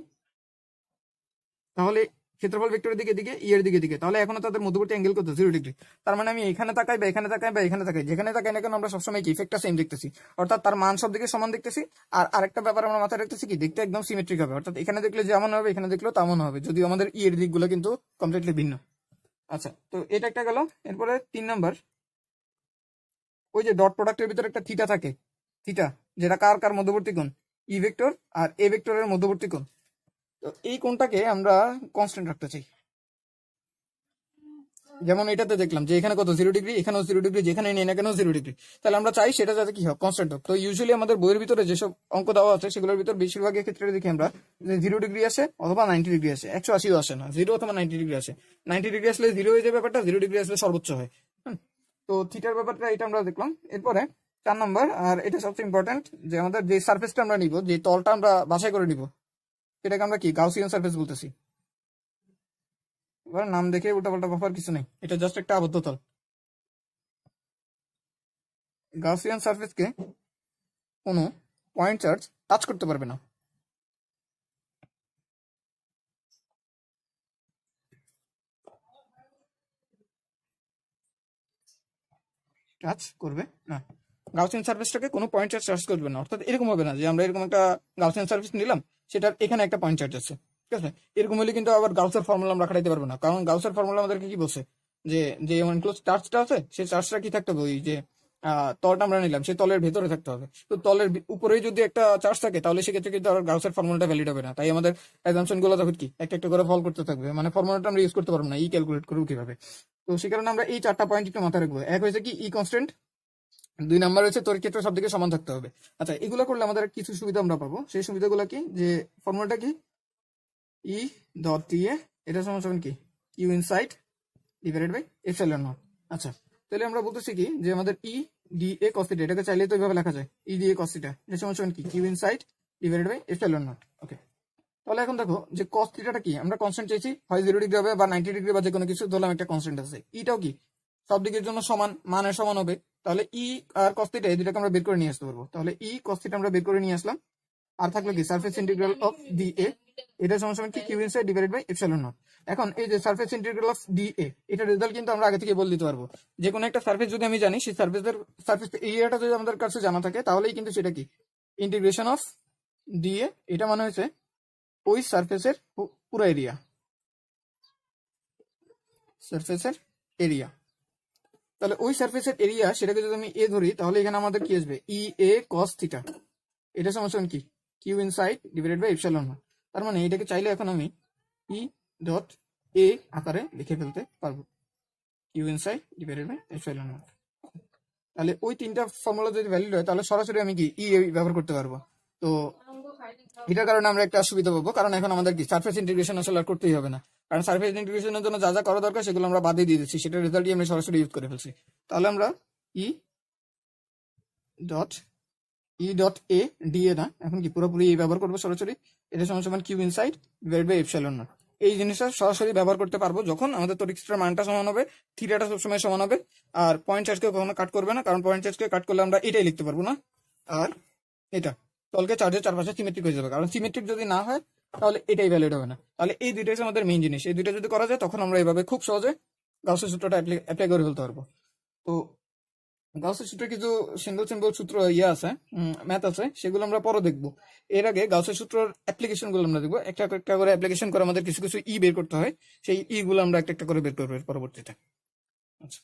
তাহলে ক্ষেত্রফল ভেক্টরের দিকে দিকে ই এর দিকে দিকে, তাহলে এখনো তাদের মধ্যবর্তী অ্যাঙ্গেল কত 0 ডিগ্রি। তার মানে আমি এখানে তাকাই বা এখানে তাকাই বা এখানে তাকাই, যেখানে তাকাই না কেন আমরা সবসময় কি ইফেক্টটা সেম দেখতেছি, অর্থাৎ তার মান সব দিকে সমান দেখতেছি। আর আরেকটা ব্যাপার আমরা মাথায় রাখতেছি কি, দেখতে একদম সিমেট্রিক হবে, অর্থাৎ এখানে দেখলে যেমন হবে এখানে দেখলেও তেমন হবে, যদিও আমাদের ই এর দিকগুলো কিন্তু কমপ্লিটলি ভিন্ন। আচ্ছা, তো এটা একটা গেল। এরপরে 3 নাম্বার, ওই যে ডট প্রোডাক্টের ভিতরে একটা থিটা থাকে, থিটা যেটা কার কার মধ্যবর্তী কোণ, ই ভেক্টর আর এ ভেক্টরের মধ্যবর্তী কোণ। তো এই কোণটাকে আমরা কনস্ট্যান্ট রাখতে চাই। যেমন এটাতে দেখলাম যে এখানে কত 0 ডিগ্রি, এখানেও 0 ডিগ্রি, যেখানে নেই না কেন 0 ডিগ্রি, তাহলে আমরা চাই সেটা যাতে কি হয়, কনস্ট্যান্ট হোক। তো ইউজুয়ালি আমাদের বইয়ের ভিতরে যেসব অঙ্ক দেওয়া আছে সেগুলোর ভিতর বেশিরভাগের ক্ষেত্রে দেখি আমরা যে 0 ডিগ্রি আসে অথবা 90 ডিগ্রি আসে, 180ও আসে না, 0 অথবা 90 ডিগ্রি আসে। 90 ডিগ্রি আসলে 0 হয়ে যায় ব্যাপারটা, 0 ডিগ্রি আসলে সর্বোচ্চ হয়। তো থিটার ব্যাপারটা এটা আমরা দেখলাম। এরপরে 4 নাম্বার, আর এটা সবচেয়ে ইম্পর্টেন্ট, যে আমাদের যে সার্ফেসটা আমরা নিব, যে তলটা আমরা বাছাই করে নিব, সেটাকে আমরা কি গাউসিয়ান সার্ফেস বলতেছি। এবার নাম দেখে উল্টাপাল্টা ব্যাপার কিছু নেই, এটা জাস্ট একটা আবদ্ধ তল। গাউসিয়ান সার্ফেসকে কোনো পয়েন্ট চার্জ টাচ করতে পারবে না। টাচ করবে না, গাউসিয়ান সার্ফেসটাকে কোনো পয়েন্ট চার্জ টাচ করবে না। অর্থাৎ এরকম হবে না যে আমরা এরকম একটা গাউসিয়ান সার্ফেস নিলাম, সেটার এখানে একটা পয়েন্ট চার্জ আছে, ঠিক আছে, এরকম হলে কিন্তু আবার গাউসের ফর্মুলা আমরা খাটাইতে পারবো না, কারণ গাউসের ফর্মুলা আমাদেরকে কি বলছে, যে যে এনক্লোজ চার্জটা আছে সেই চার্জটা কি থাকতে হবে, ওই যে তলটা আমরা নিলাম সেই তলের ভেতরে থাকতে হবে। তো তলের উপরেই যদি একটা চার্জ থাকে তাহলে সেক্ষেত্রে কিন্তু আর গাউসের ফর্মুলাটা ভ্যালিড হবে না। তাই আমাদের অ্যাজাম্পশন গুলো তখন কি একটা একটা করে ফল করতে থাকবে, মানে ফর্মুলাটা আমরা ইউজ করতে পারবো না, ই ক্যালকুলেট করবো কিভাবে। তো সেই কারণে আমরা এই 4টা পয়েন্ট একটু মাথায় রাখবো। এক হয়েছে কি ই কনস্ট্যান্ট, 2 নাম্বার হচ্ছে তড়িৎ ক্ষেত্র সব দিকে সমান থাকতে হবে। আচ্ছা, এগুলো করলে আমাদের কিছু সুবিধা আমরা পাবো, সেই সুবিধাগুলো কি, যে ফর্মুলাটা কি, ই ডট টি এ, এটা সমান সমান কি, Q inside divided by epsilon nought. আচ্ছা, তাহলে আমরা বলতেছি কি, যে আমাদের E D A cos theta, এটাকে চাইলে তো এইভাবে লেখা যায়, E D A cos theta, এটা সমান সমান কি, Q inside divided by epsilon naught. Okay, তাহলে এখন দেখো যে কস থিটাটা কি, আমরা কনস্ট্যান্ট চাইছি, হয় 0 ডিগ্রি হবে বা 90 ডিগ্রি বা যে কোনো কিছু, ধরলাম একটা কনস্ট্যান্ট আছে। ইটাও কি সব দিকের জন্য সমান, মানের সমান হবে। তাহলে ই আর কস থিটা এই দুটাকে আমরা বের করে নিয়ে আসতে পারবো। তাহলে ই কস থিটা আমরা বের করে নিয়ে আসলাম। আর থাকলো কি, surface integral of D A, এটা সমান সমান কি, Q inside divided by epsilon nought. এখন এই যে surface integral of D A, এটা রেজাল্ট কিন্তু আমরা আগে থেকে বলে দিতে পারবো। যে কোনো একটা সারফেস যদি আমি জানি, সেই সারফেস এরিয়াটা যদি আমাদের কাছে জানা থাকে, তাহলেই কিন্তু সেটা কি, ইন্টিগ্রেশন অফ ডি এ, এটা মানে হচ্ছে ওই সারফেসের পুরো এরিয়া, সারফেসের এরিয়া। তাহলে ওই সারফেসের এরিয়া, সেটাকে যদি আমি এ ধরি, তাহলে এখানে আমাদের কি আসবে, ই এ কস থিটা, এটা সমান কি, Q inside divided by epsilon nought. তার মানে এটাকে চাইলে এখন আমি ই ডট এ আকারে লিখে ফেলতে পারবো, Q inside divided by epsilon nought. তাহলে ওই 3টা ফর্মুলা যদি ভ্যালিড হয়, তাহলে সরাসরি আমি কি ই ব্যবহার করতে পারবো। তো এটার কারণে আমরা একটা সুবিধা পাবো, কারণ এখন আমাদের কি সারফেস ইন্টিগ্রেশন আসলে আর করতেই হবে না, কারণ সারফেস ইন্টিগ্রেশনের জন্য যা যা করা দরকার সেগুলো আমরা বাদে দিয়ে দিচ্ছি, সেটার রেজাল্টই আমরা সরাসরি ইউজ করে ফেলছি। তাহলে আমরা E dot A D A না, এখন কি পুরোপুরি এই ব্যবহার করবো সরাসরি, এটা সমান সমান Q inside divide by epsilon nought. এই জিনিসটা সরাসরি ব্যবহার করতে পারবো যখন আমাদের তড়িৎ ক্ষেত্রের মানটা সমান হবে, থিটাটা সবসময় সমান হবে, আর পয়েন্ট চার্জকে কখনো কাট করবে না, কারণ পয়েন্ট চার্জকে কাট করলে আমরা এটাই লিখতে পারবো না। আর এটা তলকে চার্জের চারপাশে সিমেট্রিক হয়ে যাবে, কারণ সিমেট্রিক যদি না হয় তাহলে এটাই ভ্যালিড হবে না। তাহলে এই দুইটাই হচ্ছে আমাদের মেইন জিনিস, এই দুইটা যদি করা যায় তখন আমরা এইভাবে খুব সহজে গাউসের সূত্রটা অ্যাপ্লাই করে ফেলতে পারবো। তো গাউসের সূত্রে কিছু সিম্পল সিম্পল সূত্র আছে, ম্যাথ আছে, সেগুলো আমরা পরে দেখবো। এর আগে গাউসের সূত্রের অ্যাপ্লিকেশন গুলো আমরা দেখবো, একটা একটা করে অ্যাপ্লিকেশন করে আমাদের কিছু কিছু ই বের করতে হয়, সেই ই গুলো আমরা একটা একটা করে বের করবো পরবর্তীতে। আচ্ছা।